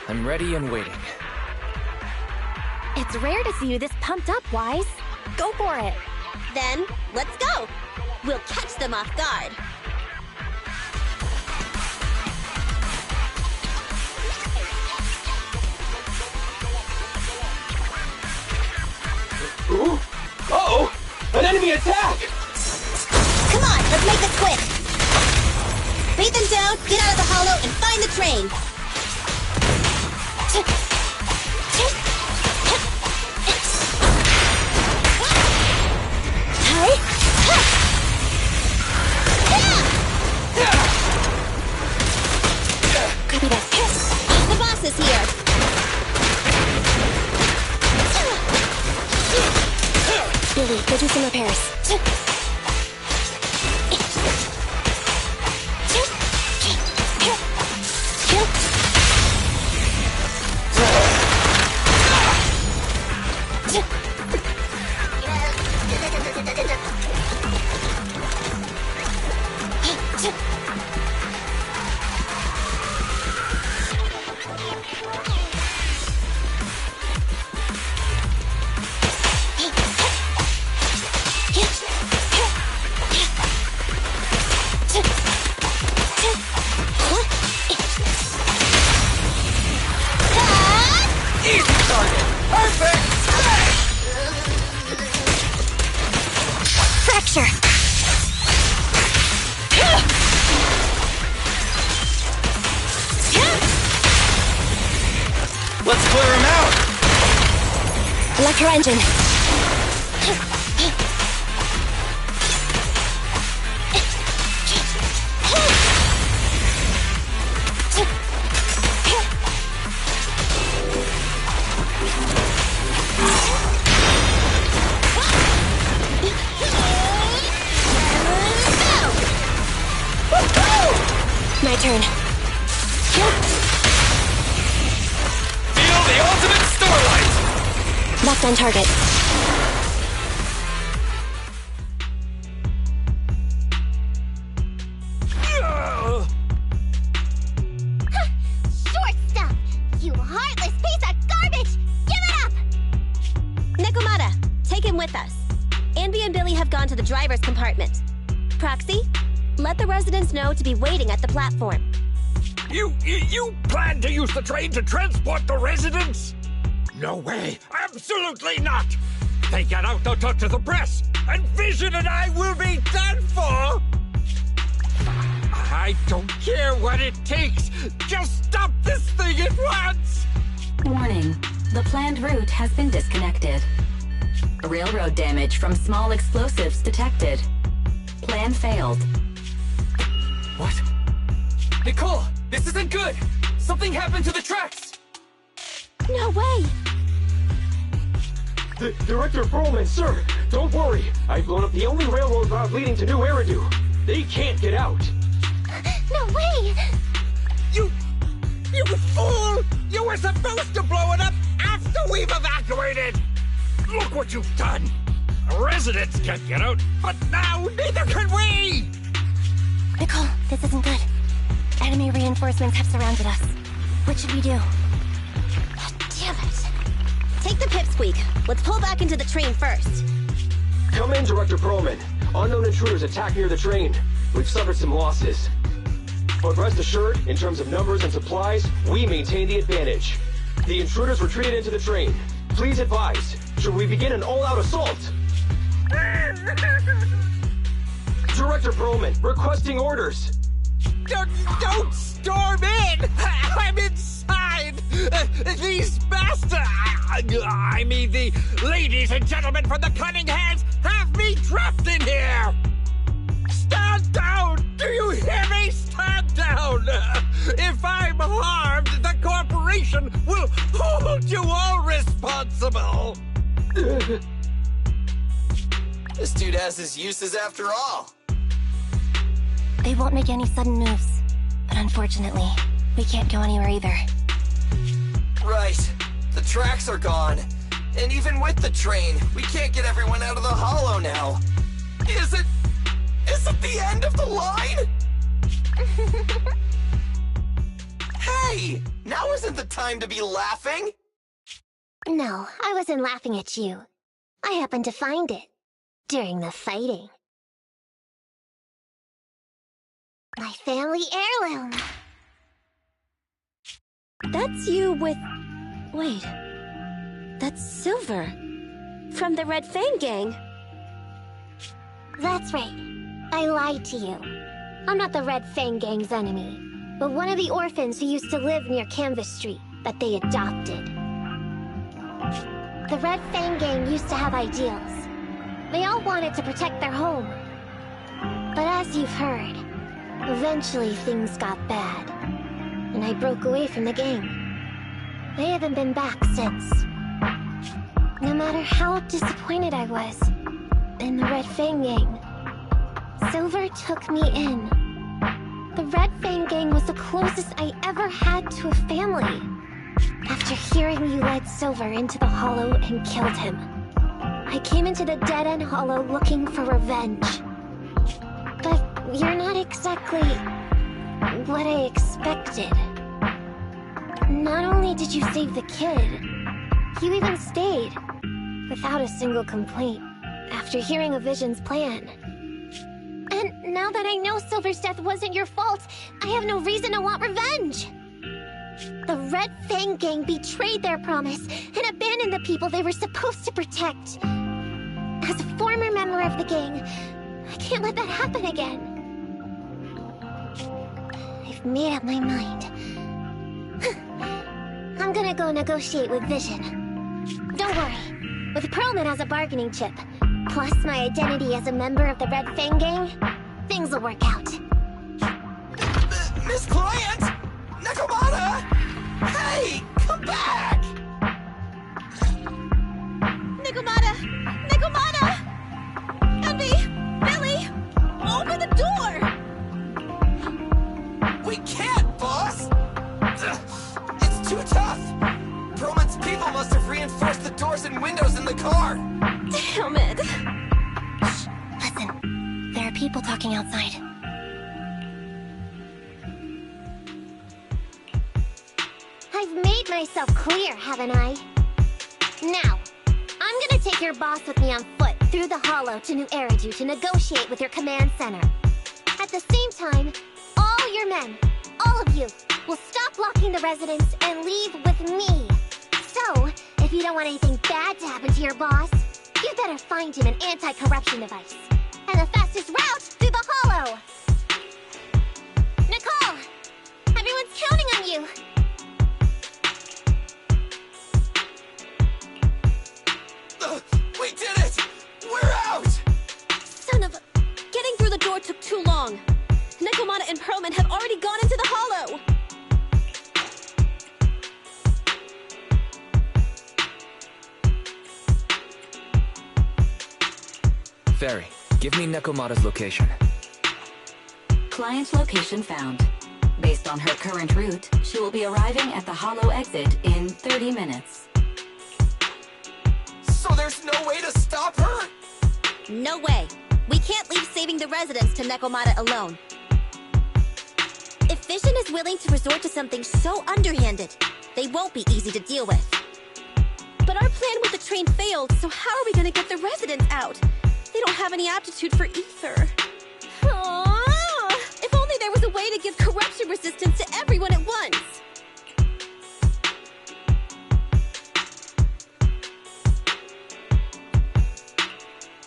Speaker 4: I'm ready and waiting.
Speaker 3: It's rare to see you this pumped up, Wise. Go for it.
Speaker 6: Then, let's go! We'll catch them off guard.
Speaker 10: Ooh! Uh-oh! An enemy attack!
Speaker 6: Come on, let's make this quick! Beat them down, get out of the hollow, and find the train! Copy that. The boss is here! Billy, go do some repairs.
Speaker 5: Let's clear him out!
Speaker 3: Electro engine. My turn.
Speaker 10: Feel the ultimate starlight!
Speaker 3: Locked on target.
Speaker 2: Short stuff! You heartless piece of garbage! Give it up!
Speaker 6: Nekomata, take him with us. Anby and Billy have gone to the driver's compartment. Proxy, let the residents know to be waiting at the platform.
Speaker 11: You plan to use the train to transport the residents? No way! Absolutely not! They get out, they'll talk to the press, and Vision and I will be done for! I don't care what it takes! Just stop this thing at once!
Speaker 8: Warning. The planned route has been disconnected. Railroad damage from small explosives detected. Plan failed.
Speaker 4: What? Nicole, this isn't good! Something happened to the tracks!
Speaker 3: No way!
Speaker 10: Director Perlman, sir, don't worry. I've blown up the only railroad route leading to New Eridu. They can't get out.
Speaker 2: No way!
Speaker 11: You fool! You were supposed to blow it up after we've evacuated! Look what you've done! Residents can't get out, but now neither can we!
Speaker 3: Nicole, this isn't good. Enemy reinforcements have surrounded us. What should we do?
Speaker 6: Damn it. Take the pipsqueak. Let's pull back into the train first.
Speaker 10: Come in, Director Perlman. Unknown intruders attack near the train. We've suffered some losses. But rest assured, in terms of numbers and supplies, we maintain the advantage. The intruders retreated into the train. Please advise, should we begin an all-out assault? Director Perlman, requesting orders.
Speaker 11: Don't storm in! I'm inside! These bastards! I mean, the ladies and gentlemen from the Cunning Hands have me trapped in here! Stand down! Do you hear me? Stand down! If I'm harmed, the corporation will hold you all responsible!
Speaker 5: This dude has his uses after all.
Speaker 3: They won't make any sudden moves. But unfortunately, we can't go anywhere either.
Speaker 5: Right. The tracks are gone. And even with the train, we can't get everyone out of the hollow now. Is it the end of the line? Hey! Now isn't the time to be laughing!
Speaker 2: No, I wasn't laughing at you. I happened to find it during the fighting. My family heirloom.
Speaker 6: That's you with... Wait. That's Silver. From the Red Fang Gang.
Speaker 2: That's right. I lied to you. I'm not the Red Fang Gang's enemy, but one of the orphans who used to live near Canvas Street that they adopted. The Red Fang Gang used to have ideals. They all wanted to protect their home. But as you've heard, eventually things got bad, and I broke away from the gang. I haven't been back since. No matter how disappointed I was in the Red Fang Gang, Silver took me in. The Red Fang Gang was the closest I ever had to a family. After hearing you led Silver into the hollow and killed him, I came into the dead-end hollow looking for revenge. But you're not exactly what I expected. Not only did you save the kid, you even stayed, without a single complaint, after hearing a Vision's plan. And now that I know Silver's death wasn't your fault, I have no reason to want revenge! The Red Fang Gang betrayed their promise and abandoned the people they were supposed to protect. As a former member of the gang, I can't let that happen again. I've made up my mind. I'm gonna go negotiate with Vision. Don't worry. With Perlman as a bargaining chip, plus my identity as a member of the Red Fang Gang, things will work out.
Speaker 5: Miss Client! Nakamata! Hey! Come back!
Speaker 6: Nakamata! Nakamata! Envy! Billy! Open the door!
Speaker 5: We can't, boss! It's too tough! Perlman's people must have reinforced the doors and windows in the car!
Speaker 6: Damn it!
Speaker 3: Shh, listen. There are people talking outside.
Speaker 2: I've made myself clear, haven't I? Now, I'm gonna take your boss with me on foot through the hollow to New Eridu to negotiate with your command center. At the same time, all your men, all of you, will stop blocking the residents and leave with me. So, if you don't want anything bad to happen to your boss, you better find him an anti-corruption device. And the fastest route through the hollow! Nicole! Everyone's counting on you!
Speaker 5: We did it! We're out!
Speaker 6: Son of a... Getting through the door took too long. Nekomata and Perlman have already gone into the hollow!
Speaker 4: Fairy, give me Nekomata's location.
Speaker 8: Client location found. Based on her current route, she will be arriving at the hollow exit in 30 minutes.
Speaker 5: So there's no way to stop her?
Speaker 6: No way. We can't leave saving the residents to Nekomata alone. If Vision is willing to resort to something so underhanded, they won't be easy to deal with. But our plan with the train failed, so how are we gonna get the residents out? They don't have any aptitude for ether. Aww. If only there was a way to give corruption resistance to everyone at once!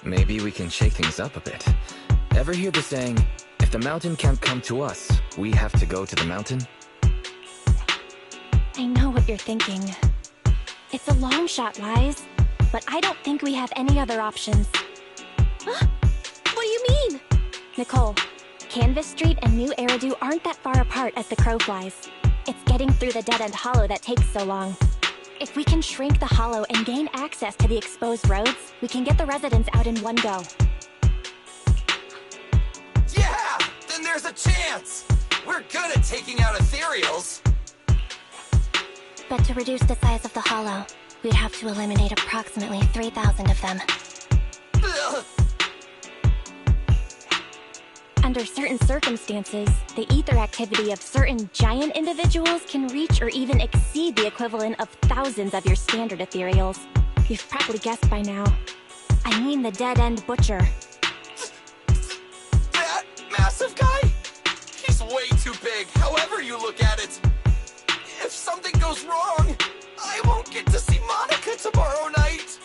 Speaker 4: Maybe we can shake things up a bit. Ever hear the saying, if the mountain can't come to us, we have to go to the mountain?
Speaker 3: I know what you're thinking. It's a long shot, Wise, but I don't think we have any other options.
Speaker 6: Huh? What do you mean?
Speaker 3: Nicole, Canvas Street and New Eridu aren't that far apart as the crow flies. It's getting through the dead-end hollow that takes so long. If we can shrink the hollow and gain access to the exposed roads, we can get the residents out in one go.
Speaker 5: Yeah! Then there's a chance! We're good at taking out ethereals!
Speaker 3: But to reduce the size of the hollow, we'd have to eliminate approximately 3,000 of them.
Speaker 5: Ugh.
Speaker 3: Under certain circumstances, the ether activity of certain giant individuals can reach or even exceed the equivalent of thousands of your standard ethereals. You've probably guessed by now. I mean the dead-end butcher.
Speaker 5: That massive guy? He's way too big, however you look at it. If something goes wrong, I won't get to see Monica tomorrow night.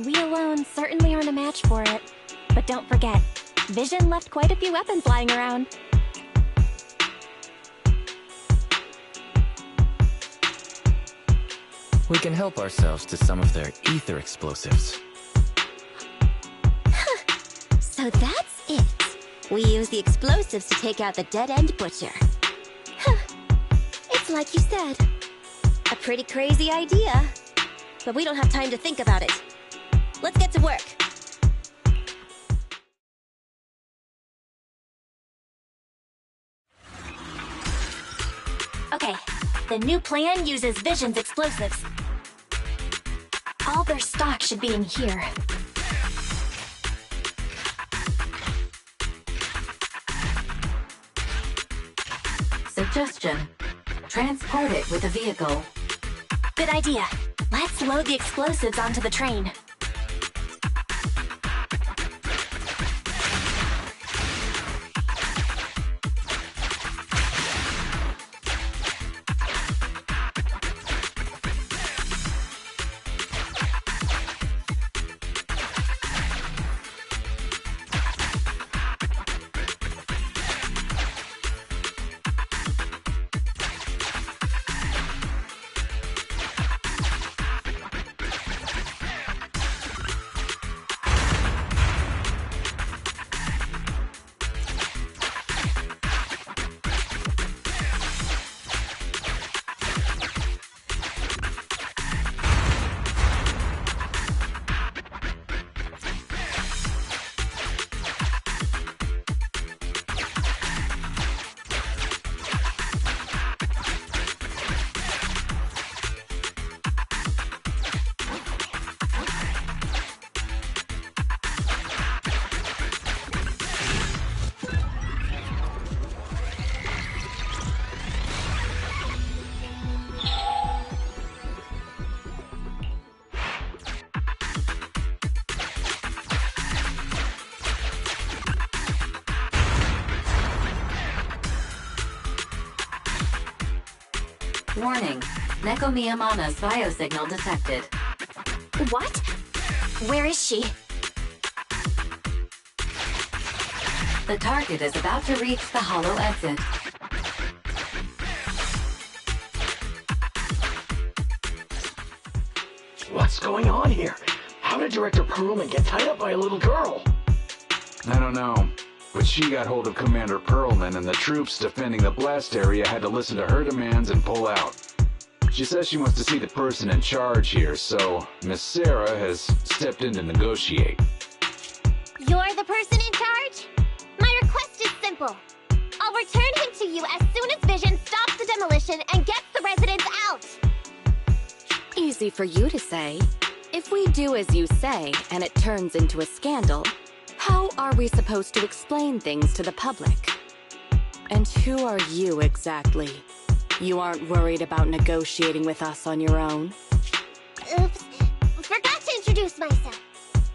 Speaker 3: We alone certainly aren't a match for it. But don't forget, Vision left quite a few weapons lying around.
Speaker 4: We can help ourselves to some of their ether explosives.
Speaker 6: So that's it. We use the explosives to take out the dead-end butcher. It's like you said. A pretty crazy idea. But we don't have time to think about it. Let's get to work.
Speaker 3: Okay, the new plan uses Vision's explosives. All their stock should be in here.
Speaker 8: Suggestion. Transport it with a vehicle.
Speaker 3: Good idea. Let's load the explosives onto the train.
Speaker 8: Warning. Neko Miyamana's biosignal detected.
Speaker 3: What? Where is she?
Speaker 8: The target is about to reach the hollow exit.
Speaker 10: What's going on here? How did Director Perlman get tied up by a little girl?
Speaker 12: I don't know, but she got hold of Commander Perlman, and the troops defending the blast area had to listen to her demands and pull out. She says she wants to see the person in charge here, so Miss Sarah has stepped in to negotiate.
Speaker 2: You're the person in charge? My request is simple. I'll return him to you as soon as Vision stops the demolition and gets the residents out.
Speaker 13: Easy for you to say. If we do as you say, and it turns into a scandal, how are we supposed to explain things to the public? And who are you exactly? You aren't worried about negotiating with us on your own?
Speaker 2: Oops. Forgot to introduce myself.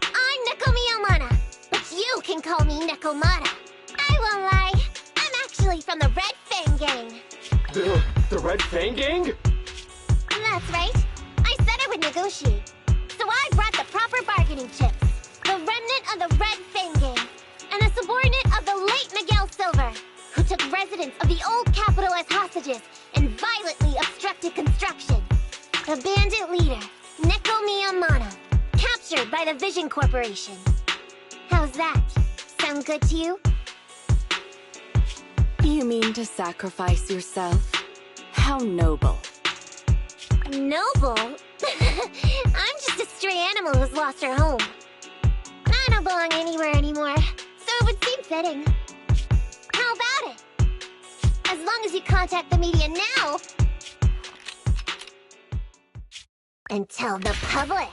Speaker 2: I'm Neko Miyamana, but you can call me Nekomata. I won't lie. I'm actually from the Red Fang Gang.
Speaker 10: The Red Fang Gang?
Speaker 2: That's right. I said I would negotiate. So I brought the proper bargaining chips. The remnant of the Red Fang Gang. and a subordinate of the late Miguel Silver, who took residents of the old capital as hostages and violently obstructed construction. The bandit leader, Neko Miyamano, captured by the Vision Corporation. How's that? Sound good to you?
Speaker 13: You mean to sacrifice yourself? How noble.
Speaker 2: Noble? I'm just a stray animal who's lost her home. I don't belong anywhere anymore, so it would seem fitting. How about it? As long as you contact the media now and tell the public.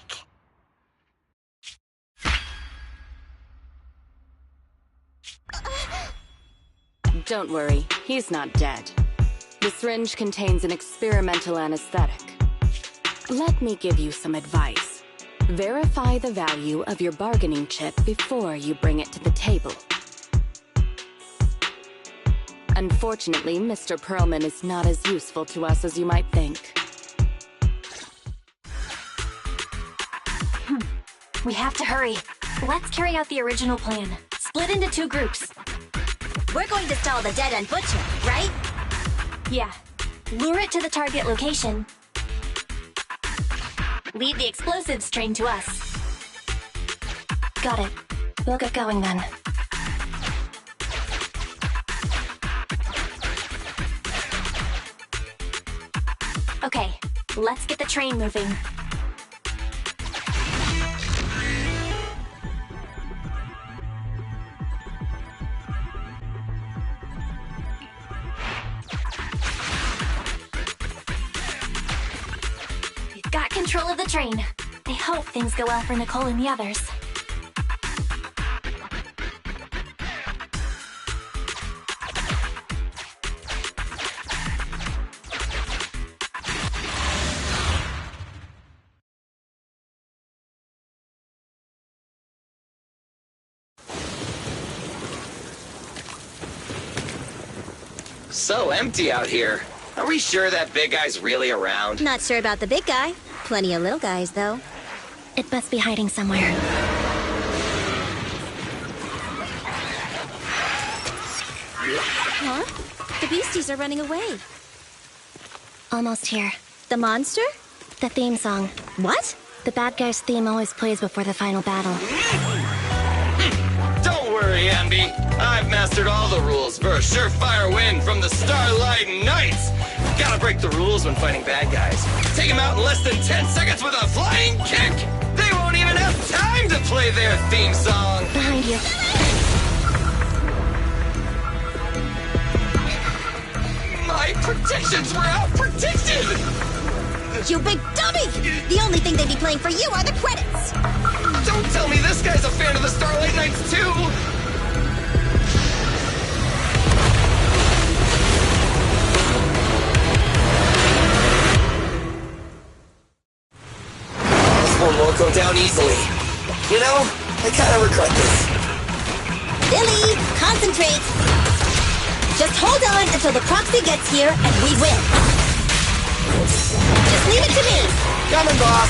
Speaker 13: Don't worry, he's not dead. The syringe contains an experimental anesthetic. Let me give you some advice. Verify the value of your bargaining chip before you bring it to the table. Unfortunately, Mr. Perlman is not as useful to us as you might think.
Speaker 3: We have to hurry. Let's carry out the original plan. Split into 2 groups.
Speaker 6: We're going to stall the dead-end butcher, right?
Speaker 3: Yeah. Lure it to the target location. Leave the explosives train to us. Got it. We'll get going then. Okay, let's get the train moving. We've got control of the train. I hope things go well for Nicole and the others.
Speaker 5: So empty out here. Are we sure that big guy's really around?
Speaker 6: Not sure about the big guy. Plenty of little guys, though.
Speaker 3: It must be hiding somewhere.
Speaker 6: Huh? The beasties are running away.
Speaker 3: Almost here.
Speaker 6: The monster?
Speaker 3: The theme song.
Speaker 6: What?
Speaker 3: The bad guy's theme always plays before the final battle.
Speaker 5: Don't worry, Ambi. I've mastered all the rules for a surefire win from the Starlight Knights. Gotta break the rules when fighting bad guys. Take them out in less than 10 seconds with a flying kick. They won't even have time to play their theme song.
Speaker 3: Behind you.
Speaker 5: My predictions were out-predicted!
Speaker 6: You big dummy! The only thing they'd be playing for you are the credits!
Speaker 5: Don't tell me this guy's a fan of the Starlight Knights, too! This one won't go down easily. You know, I kinda regret this.
Speaker 6: Billy, concentrate! Just hold on until the proxy gets here and we win. Just leave it to me!
Speaker 5: Coming, boss!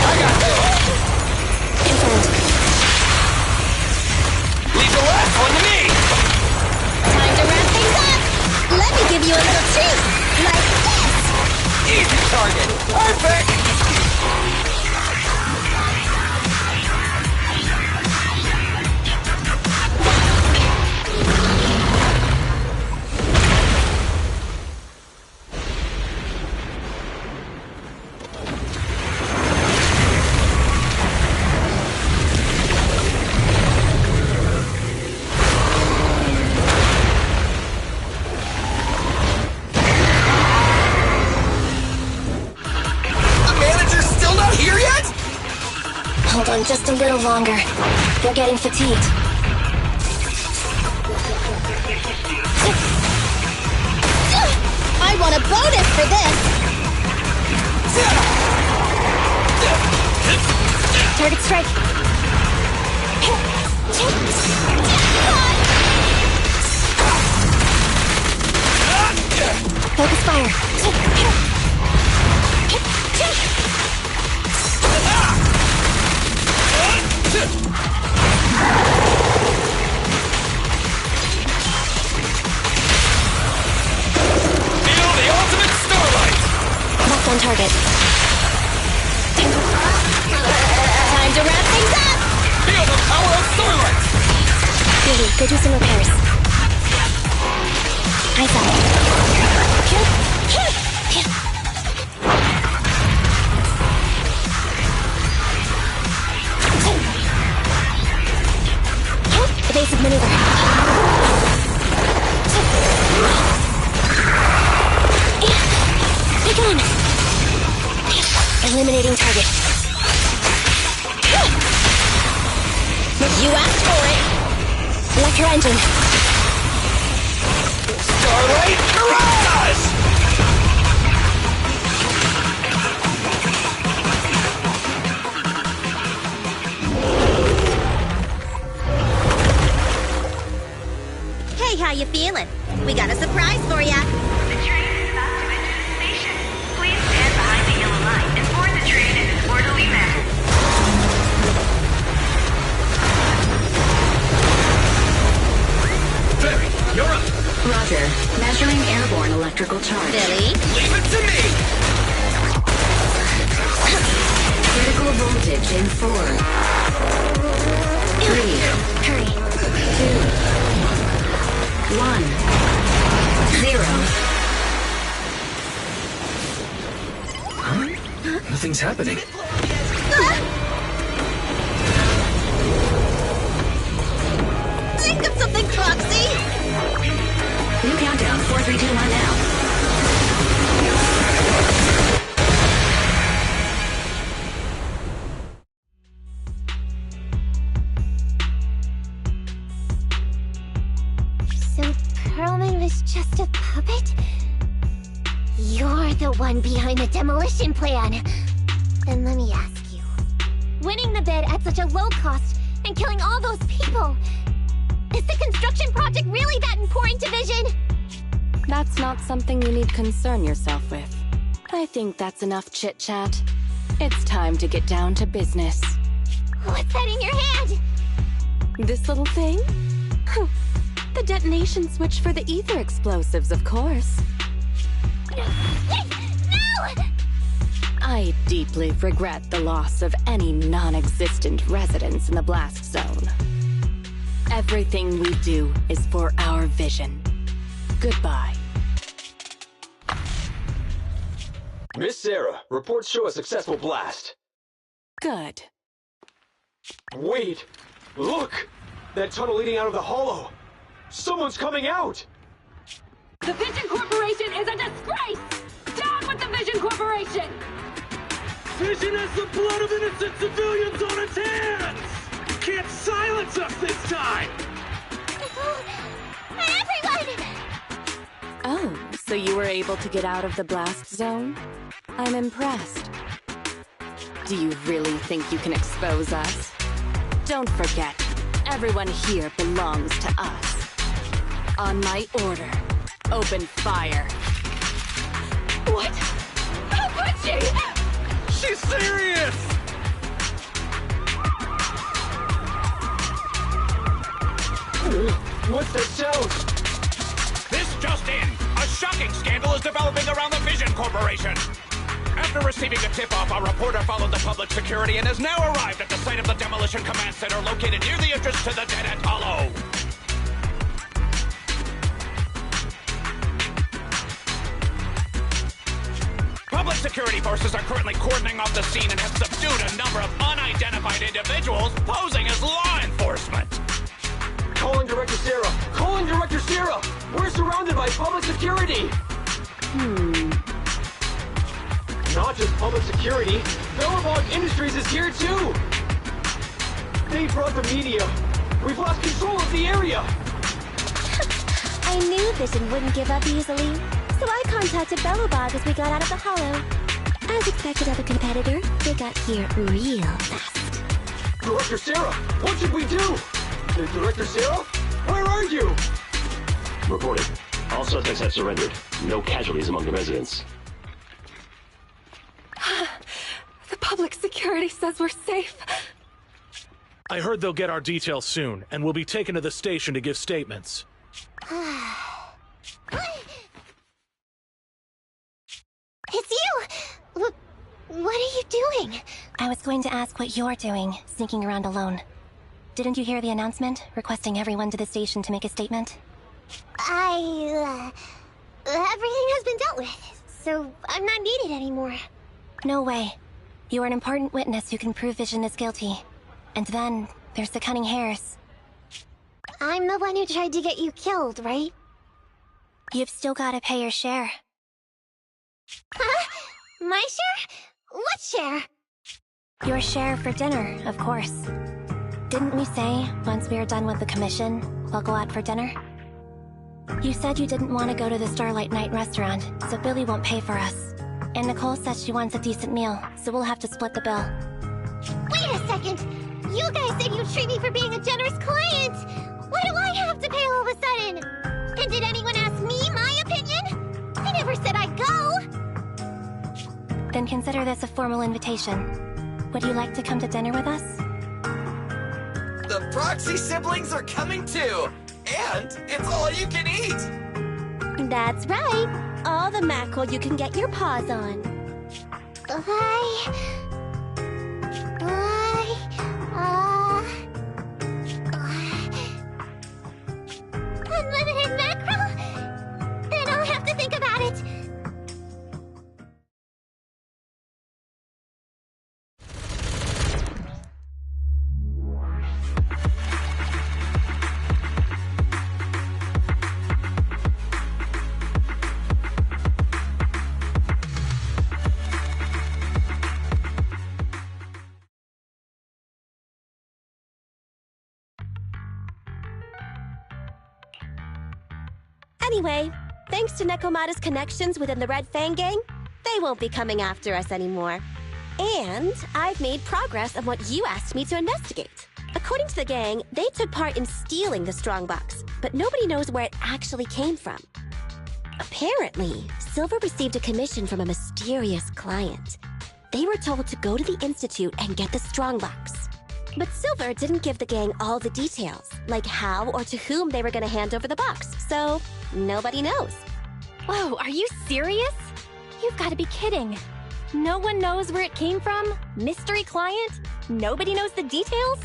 Speaker 5: I got this! Leave the last one to me!
Speaker 6: Time to wrap things up! Let me give you a little treat! Like this!
Speaker 5: Easy target! Perfect!
Speaker 3: Hold on just a little longer. They're getting fatigued.
Speaker 6: I want a bonus for this!
Speaker 3: Target strike. Focus fire. target. Time to wrap things up!
Speaker 11: Feel the power of Starlight!
Speaker 3: Billy, go do some repairs. Eyes up. Evasive maneuver. Pick on. Eliminating target. You asked for it. Electro engine.
Speaker 11: Starlight Mirage!
Speaker 6: Hey, how you feeling? We got a surprise for ya.
Speaker 14: The train is about to enter the station. Please stand behind the yellow line and board the train in an orderly manner.
Speaker 11: Barry, you're up.
Speaker 8: Roger. Measuring airborne electrical charge.
Speaker 6: Billy?
Speaker 11: Leave it to me!
Speaker 8: Critical voltage in 4, 3,
Speaker 3: Hurry.
Speaker 8: 2, 1, 0.
Speaker 4: Huh? Nothing's happening.
Speaker 6: Think of something, Foxy!
Speaker 8: New countdown, 4, 3, 2, 1 now.
Speaker 2: So Perlman was just a puppet? You're the one behind the demolition plan. Then let me ask you. Winning the bid at such a low cost and killing all those people, is the construction project really that important to Vision?
Speaker 13: That's not something you need concern yourself with. I think that's enough chit-chat. It's time to get down to business.
Speaker 2: What's that in your hand?
Speaker 13: This little thing? The detonation switch for the ether explosives, of course.
Speaker 2: No!
Speaker 13: I deeply regret the loss of any non-existent residents in the blast zone. Everything we do is for our vision. Goodbye.
Speaker 10: Miss Sarah, reports show a successful blast.
Speaker 13: Good.
Speaker 10: Wait! Look! That tunnel leading out of the hollow! Someone's coming out!
Speaker 15: The Vision Corporation is a disgrace! Down with the Vision Corporation!
Speaker 11: Vision has the blood of innocent civilians on its hands! Can't silence us this time!
Speaker 2: Everyone!
Speaker 13: Oh, so you were able to get out of the blast zone? I'm impressed. Do you really think you can expose us? Don't forget, everyone here belongs to us. On my order, open fire.
Speaker 15: What? How could she?
Speaker 11: She's serious!
Speaker 10: What's that sound?
Speaker 11: This just in! A shocking scandal is developing around the Vision Corporation! After receiving a tip-off, our reporter followed the public security and has now arrived at the site of the Demolition Command Center located near the entrance to the dead-end hollow. Public security forces are currently cordoning off the scene and have subdued a number of unidentified individuals posing as law enforcement.
Speaker 10: Calling Director Sarah! Calling Director Sarah! We're surrounded by public security! Not just public security, Bellabog Industries is here too! They brought the media! We've lost control of the area!
Speaker 3: I knew Vision wouldn't give up easily, so I contacted Bellabog as we got out of the hollow. As expected of a competitor, they got here real fast.
Speaker 10: Director Sarah, what should we do? Director Sarah? Where are you?
Speaker 16: Reported. All suspects have surrendered. No casualties among the residents.
Speaker 15: The public security says we're safe.
Speaker 17: I heard they'll get our details soon, and we'll be taken to the station to give statements.
Speaker 2: It's you! What are you doing?
Speaker 3: I was going to ask what you're doing, sneaking around alone. Didn't you hear the announcement, requesting everyone to the station to make a statement?
Speaker 2: Everything has been dealt with, so I'm not needed anymore.
Speaker 3: No way. You are an important witness who can prove Vision is guilty. And then, there's the Cunning Hares.
Speaker 2: I'm the one who tried to get you killed, right?
Speaker 3: You've still gotta pay your share.
Speaker 2: Huh? My share? What share?
Speaker 3: Your share for dinner, of course. Didn't we say, once we are done with the commission, we'll go out for dinner? You said you didn't want to go to the Starlight Night restaurant, so Billy won't pay for us. And Nicole says she wants a decent meal, so we'll have to split the bill.
Speaker 2: Wait a second! You guys said you'd treat me for being a generous client! Why do I have to pay all of a sudden? And did anyone ask me my opinion? I never said I'd go!
Speaker 3: Then consider this a formal invitation. Would you like to come to dinner with us?
Speaker 5: The Proxy siblings are coming too! And it's all you can eat!
Speaker 6: That's right! All the mackerel you can get your paws on.
Speaker 2: Unlimited mackerel? Then I'll have to think about it.
Speaker 6: Anyway, thanks to Nekomata's connections within the Red Fang Gang, they won't be coming after us anymore. And I've made progress on what you asked me to investigate. According to the gang, they took part in stealing the strongbox, but nobody knows where it actually came from. Apparently, Silver received a commission from a mysterious client. They were told to go to the Institute and get the strongbox. But Silver didn't give the gang all the details, like how or to whom they were going to hand over the box, so nobody knows.
Speaker 3: Whoa, are you serious? You've got to be kidding. No one knows where it came from? Mystery client? Nobody knows the details?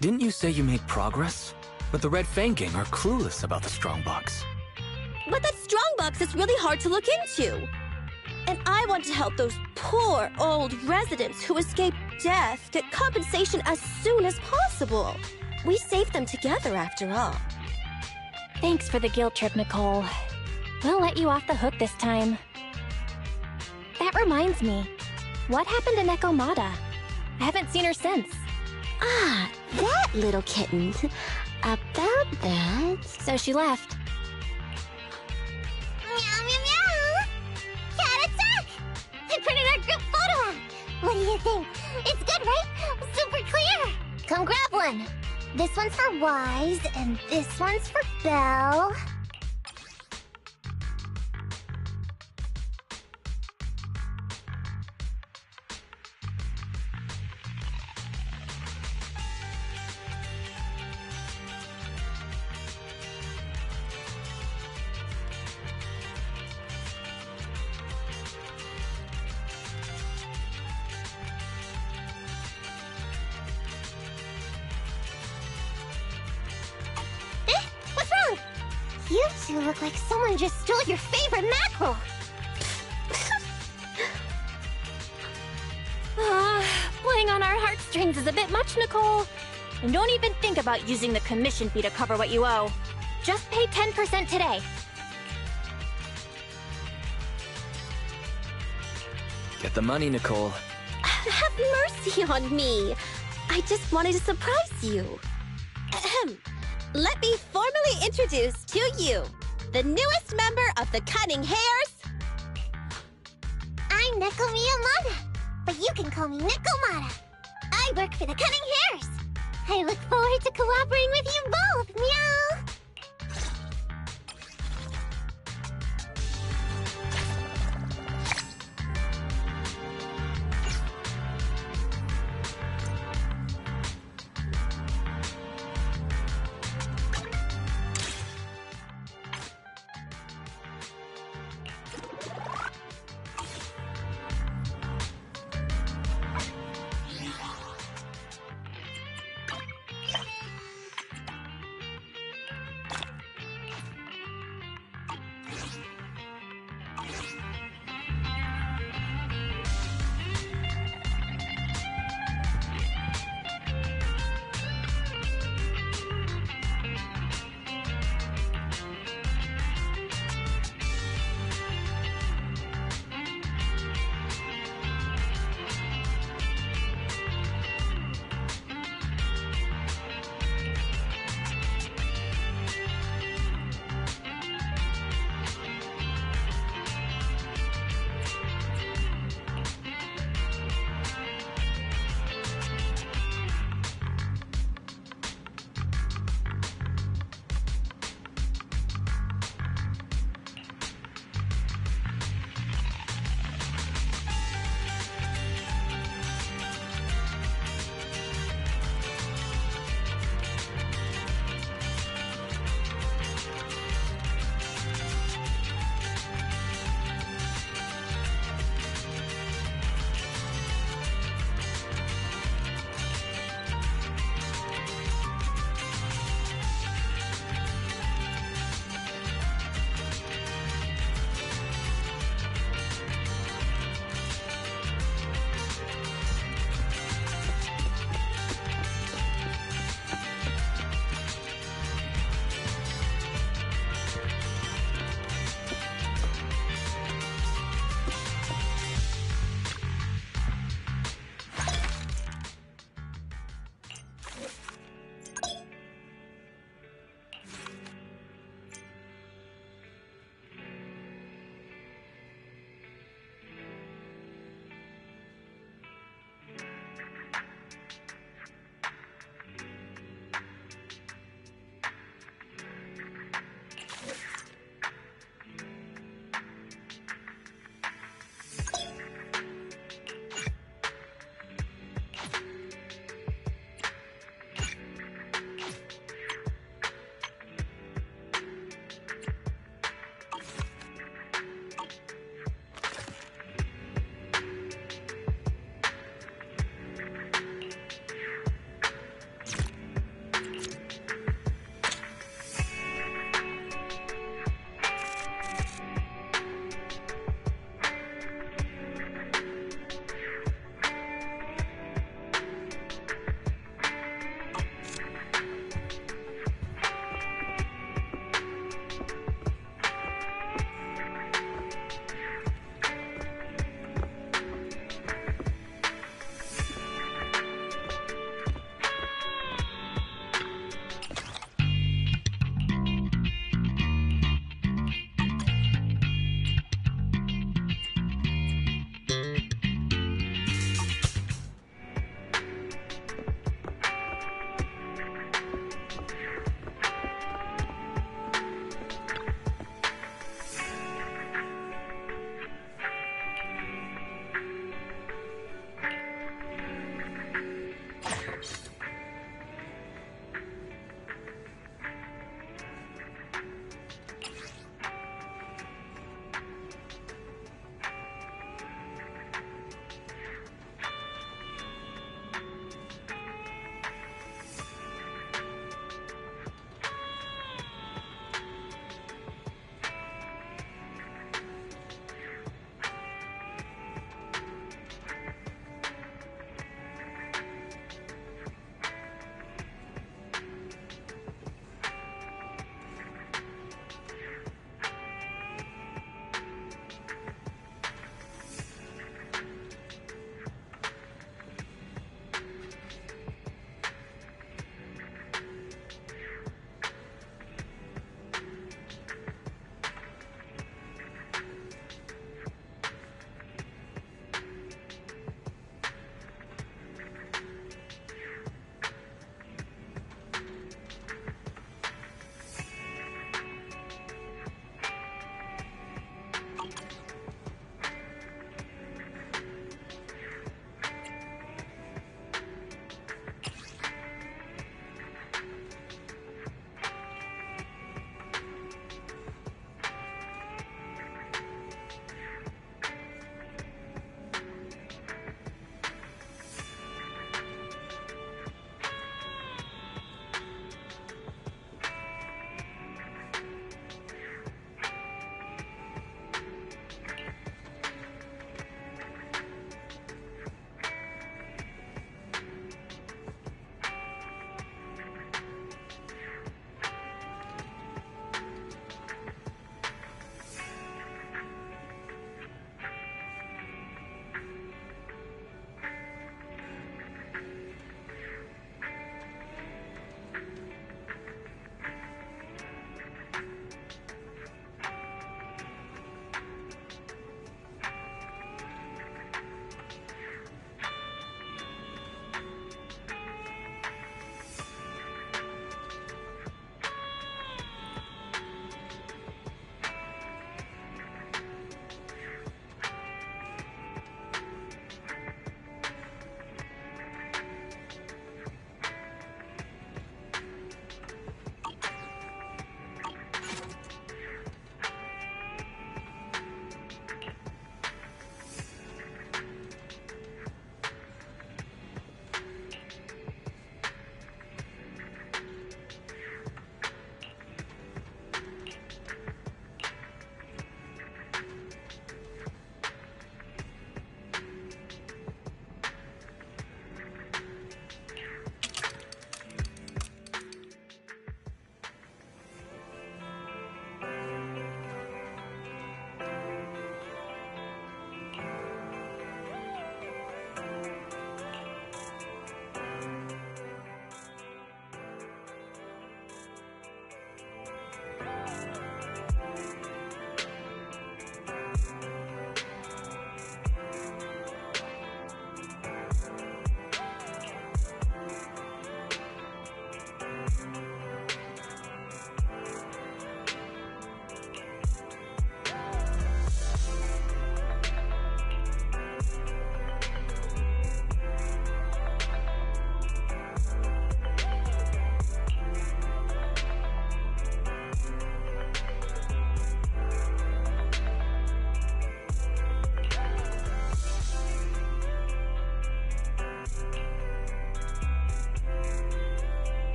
Speaker 4: Didn't you say you made progress? But the Red Fang Gang are clueless about the strongbox.
Speaker 6: But that strongbox is really hard to look into. And I want to help those poor old residents who escaped death get compensation as soon as possible. We saved them together after all.
Speaker 3: Thanks for the guilt trip, Nicole. We'll let you off the hook this time. That reminds me. What happened to Nekomata? I haven't seen her since.
Speaker 6: Ah, that little kitten. About that...
Speaker 3: So she left.
Speaker 2: Meow, meow, meow! Cat attack! I printed our group photo out! What do you think? It's good, right? Super clear! Come grab one! This one's for Wise, and this one's for Belle. You two look like someone just stole your favorite mackerel!
Speaker 3: Playing on our heartstrings is a bit much, Nicole. And don't even think about using the commission fee to cover what you owe. Just pay 10% today.
Speaker 4: Get the money, Nicole.
Speaker 6: Have mercy on me. I just wanted to surprise you. Ahem. Let me formally introduce to you the newest member of the Cunning Hares.
Speaker 2: I'm Neko Miyamada, but you can call me Nekomata. I work for the Cunning Hares. I look forward to cooperating with you both, meow!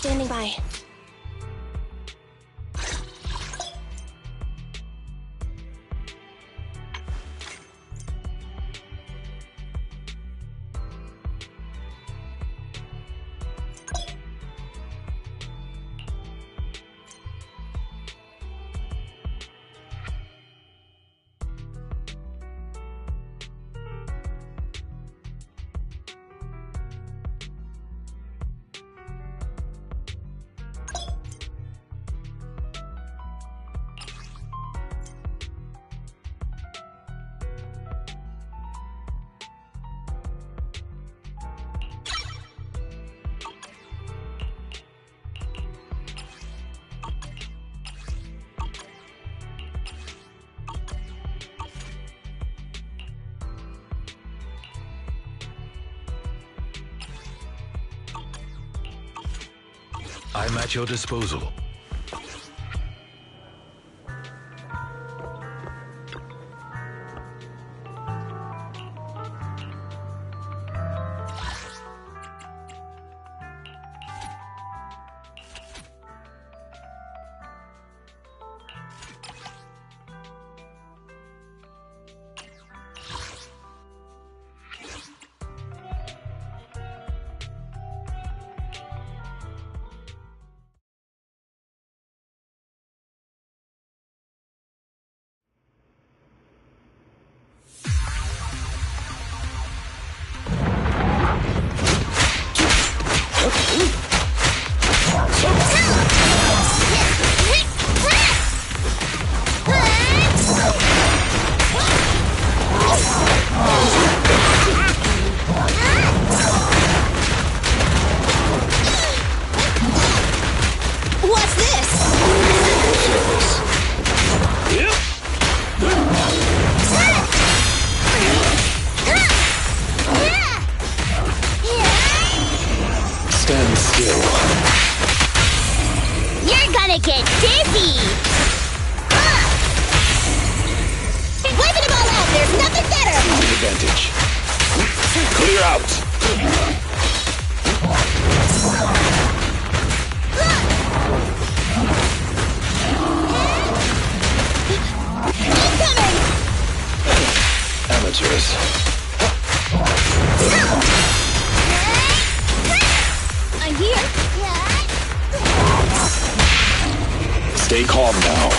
Speaker 3: standing by.
Speaker 9: I'm at your disposal.
Speaker 2: What's this?
Speaker 12: Stand still.
Speaker 2: You're gonna get dizzy! Wiping them all out, there's nothing better!
Speaker 12: Advantage. Clear out.
Speaker 2: Incoming!
Speaker 12: Amateurs.
Speaker 2: I'm here.
Speaker 12: Stay calm now.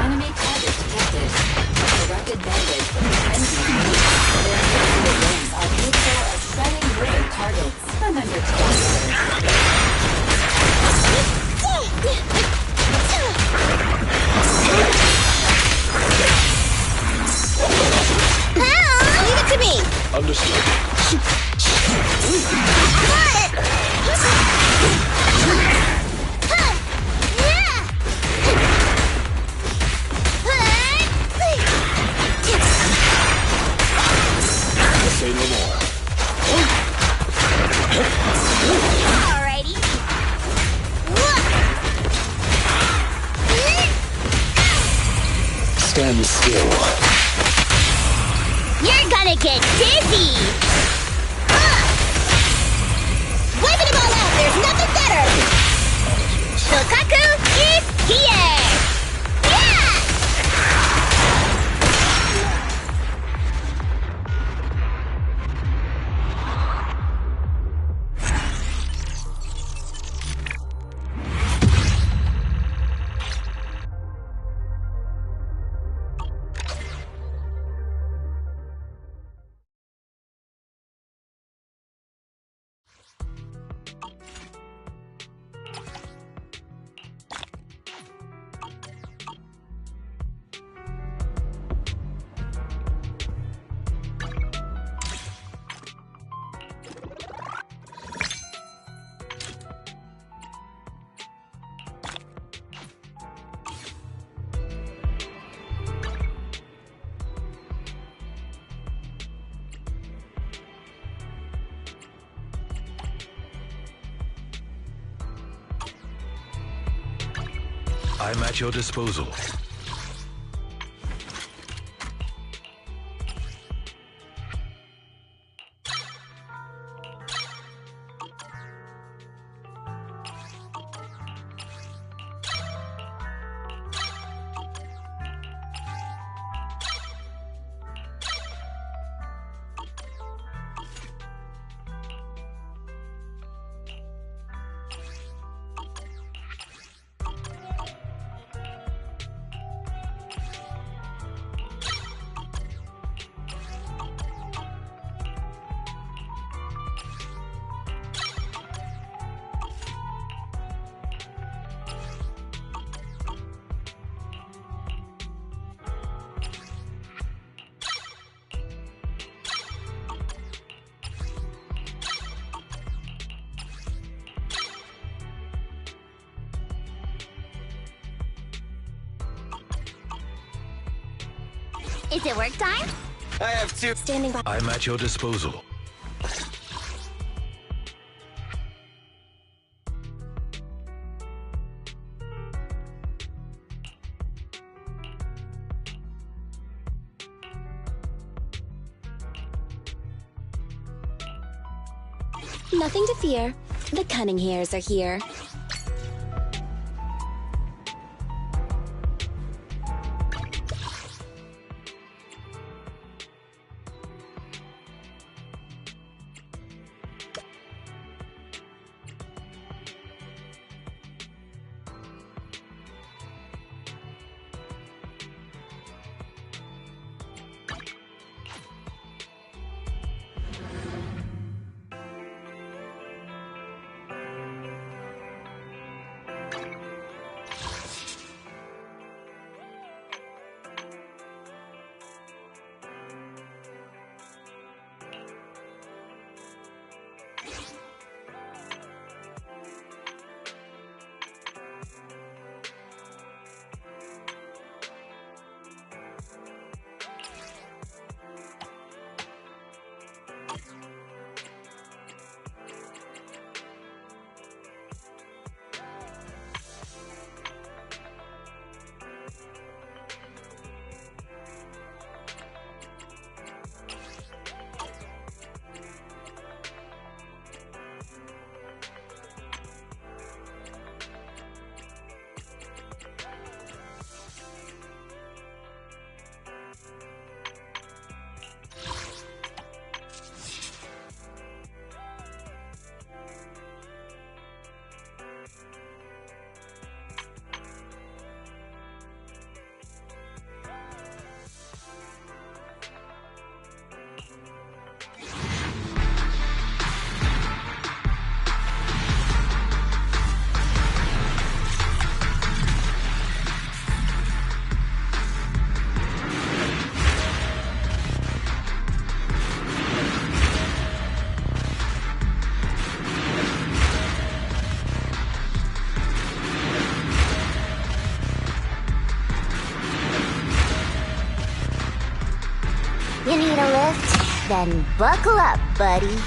Speaker 8: Enemy target detected. Corrupted bandit. Their invisible wings are capable of shredding living targets. Remember to
Speaker 2: Leave it to me!
Speaker 12: Understood. Say no more.
Speaker 2: Alrighty.
Speaker 12: Stand still.
Speaker 2: You're gonna get dizzy! Wiping them all out, there's nothing better! Shokaku is here!
Speaker 9: I'm at your disposal.
Speaker 2: Is it work time?
Speaker 5: I have two.
Speaker 3: Standing by.
Speaker 9: I'm at your disposal.
Speaker 6: Nothing to fear. The cunning hairs are here.
Speaker 2: You need a lift? Then buckle up, buddy.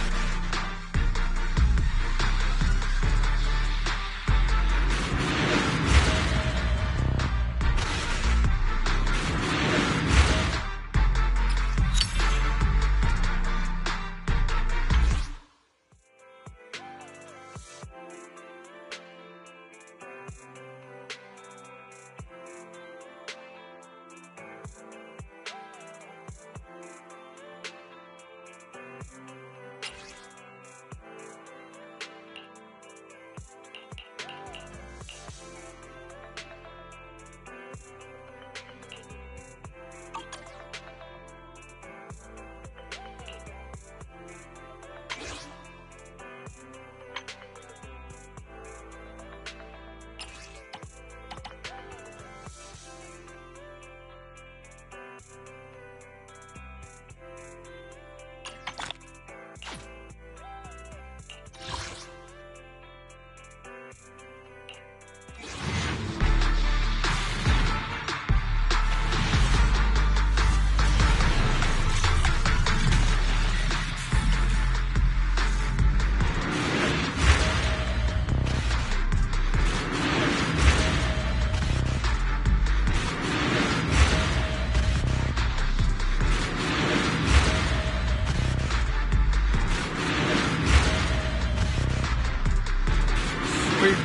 Speaker 18: Big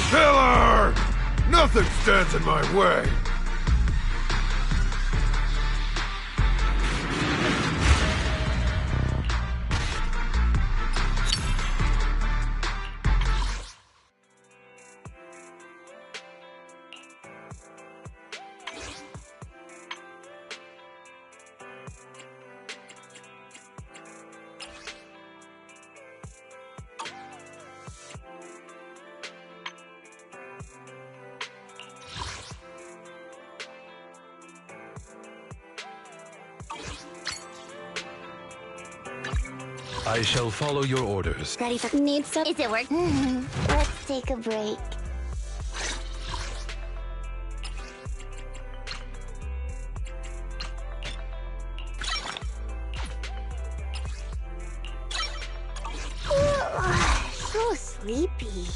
Speaker 18: Killer! Nothing stands in my way.
Speaker 9: I shall follow your orders.
Speaker 6: Ready for... Need some...
Speaker 2: Is it working?
Speaker 6: Let's take a break.
Speaker 2: So sleepy.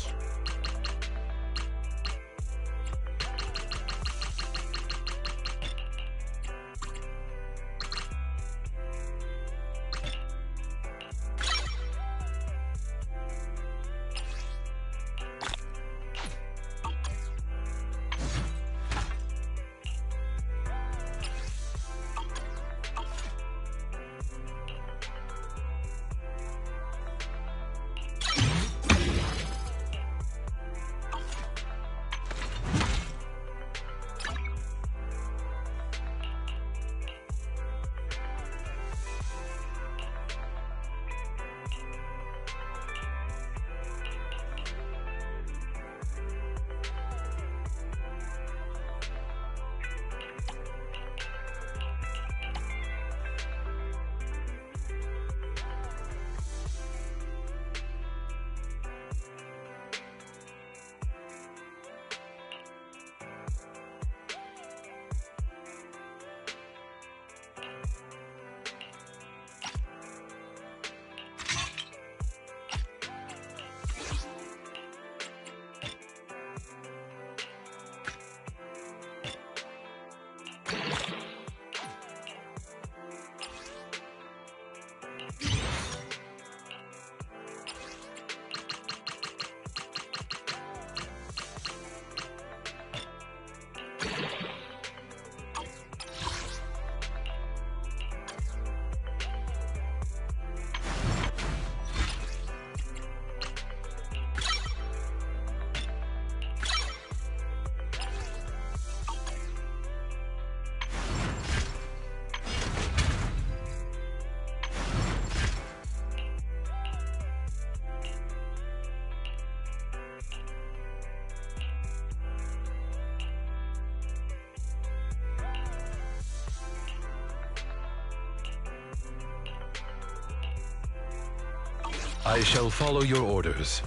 Speaker 9: I shall follow your orders.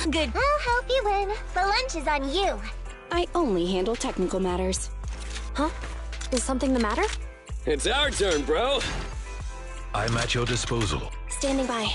Speaker 6: Good.
Speaker 2: I'll help you win. The lunch is on you.
Speaker 13: I only handle technical matters.
Speaker 3: Huh? Is something the matter?
Speaker 16: It's our turn, bro.
Speaker 9: I'm at your disposal.
Speaker 3: Standing by.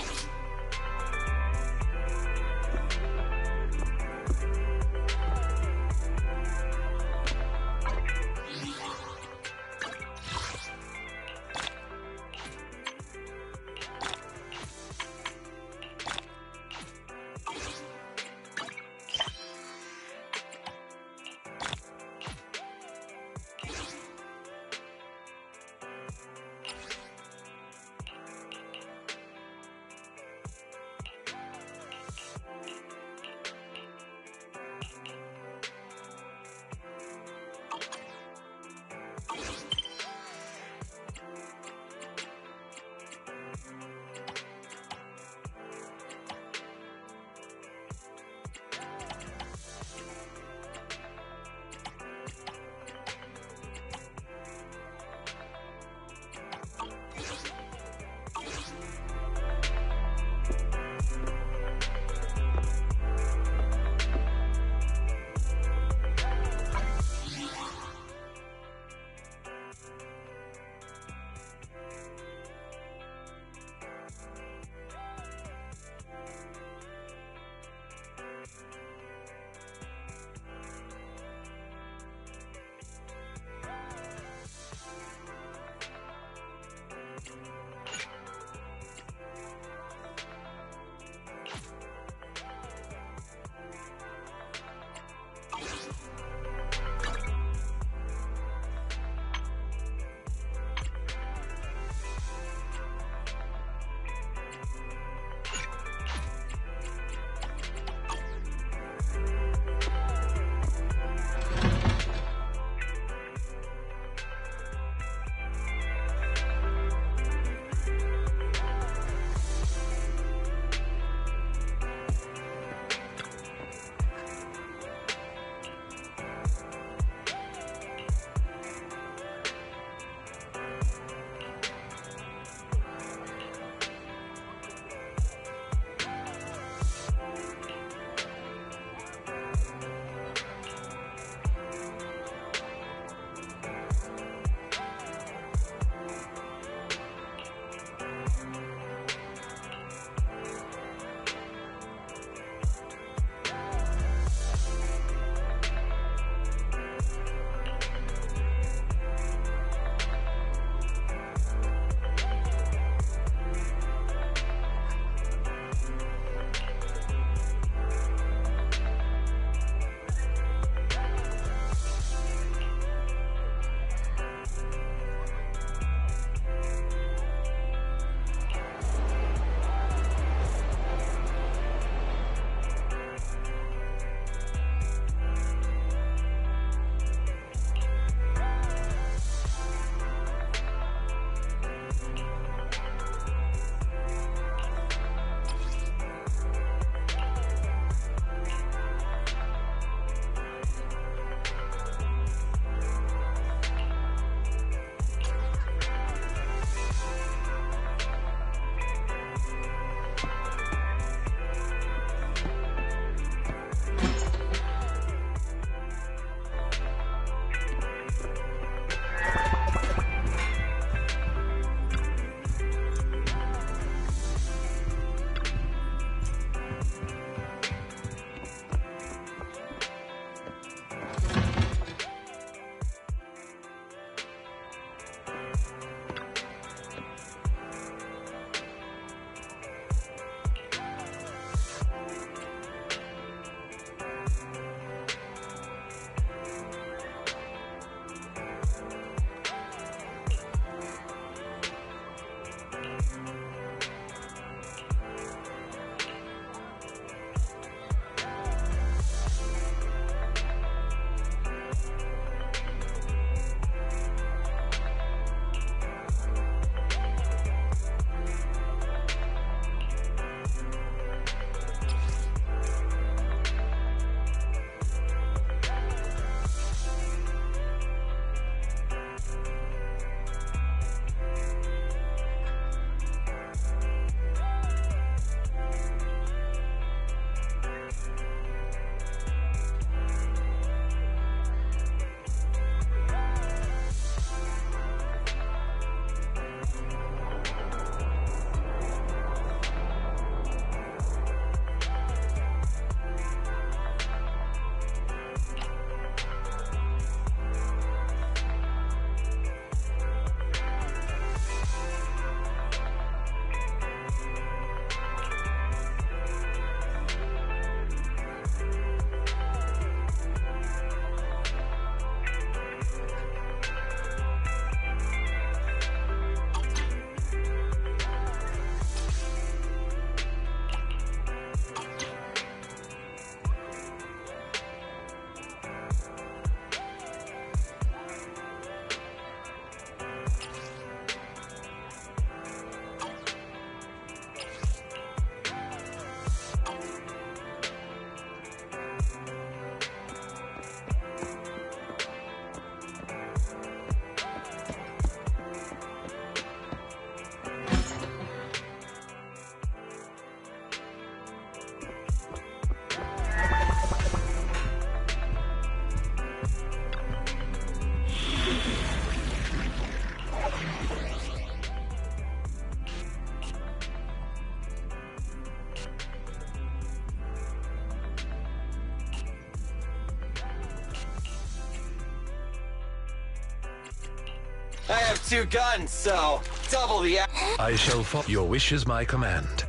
Speaker 5: I have 2 guns, so double the...
Speaker 9: I shall follow. Your wish is my command.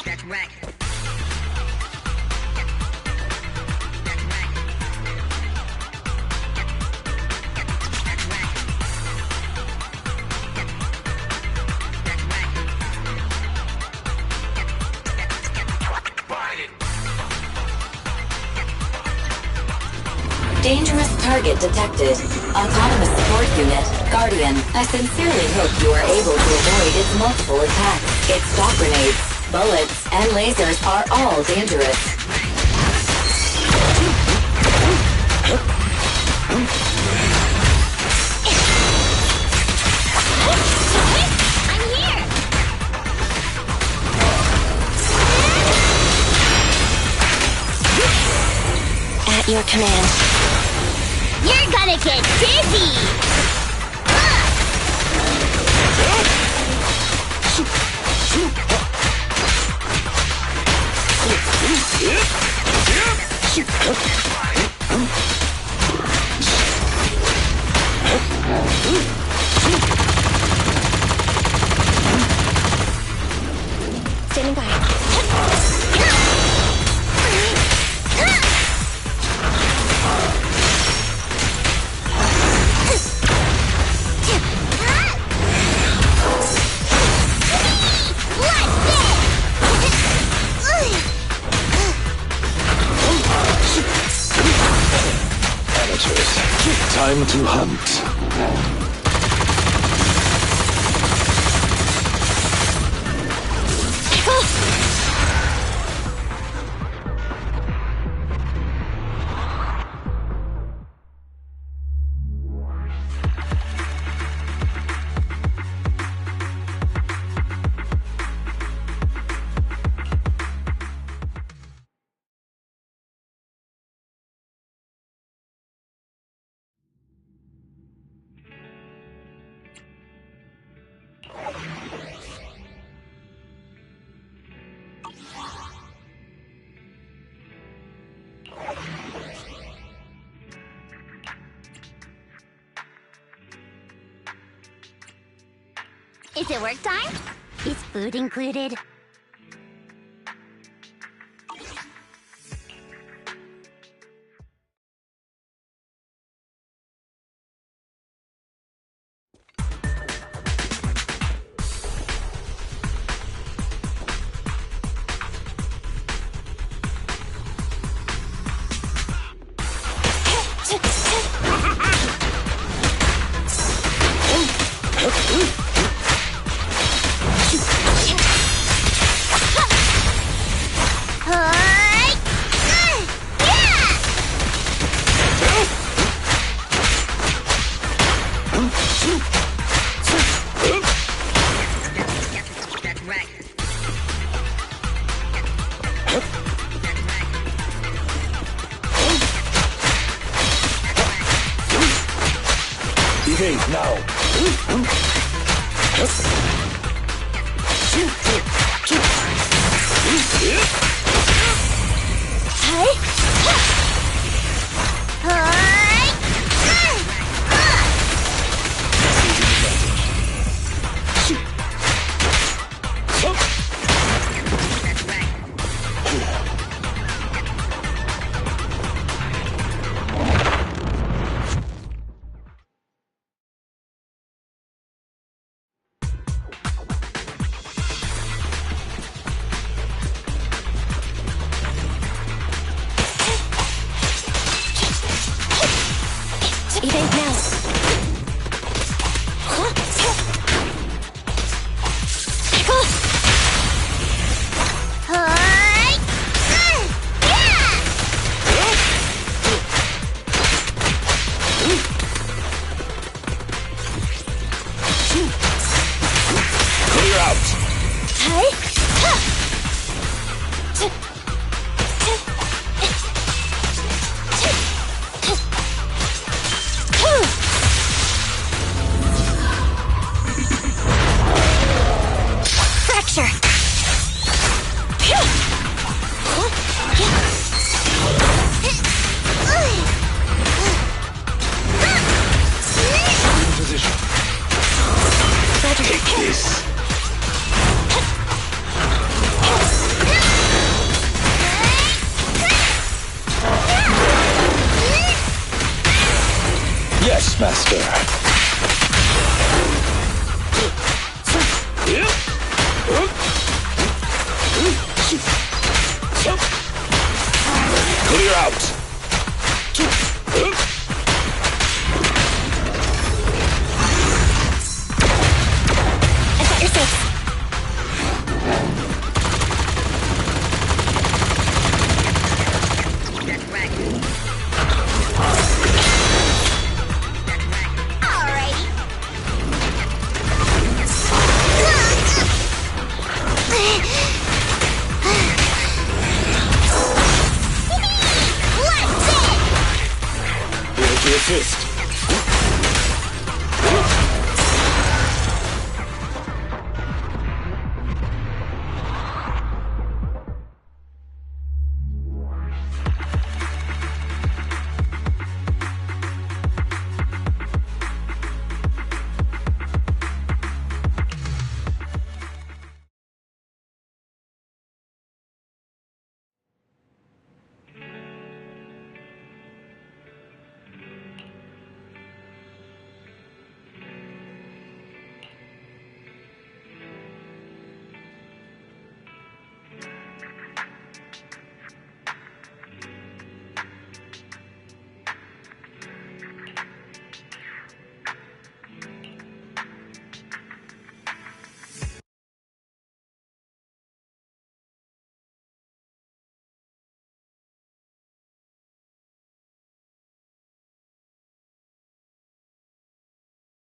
Speaker 8: That's right.
Speaker 19: Dangerous target detected. Autonomous support unit, Guardian. I sincerely hope you are able to avoid its multiple attacks. Its shock grenades, bullets, and lasers are all dangerous.
Speaker 2: I'm here!
Speaker 3: At your command.
Speaker 2: You're gonna get dizzy!
Speaker 3: Standing by.
Speaker 9: Time to hunt.
Speaker 2: Is it work time? Is food included?
Speaker 9: Behave now.
Speaker 20: Master. Clear out. Fist.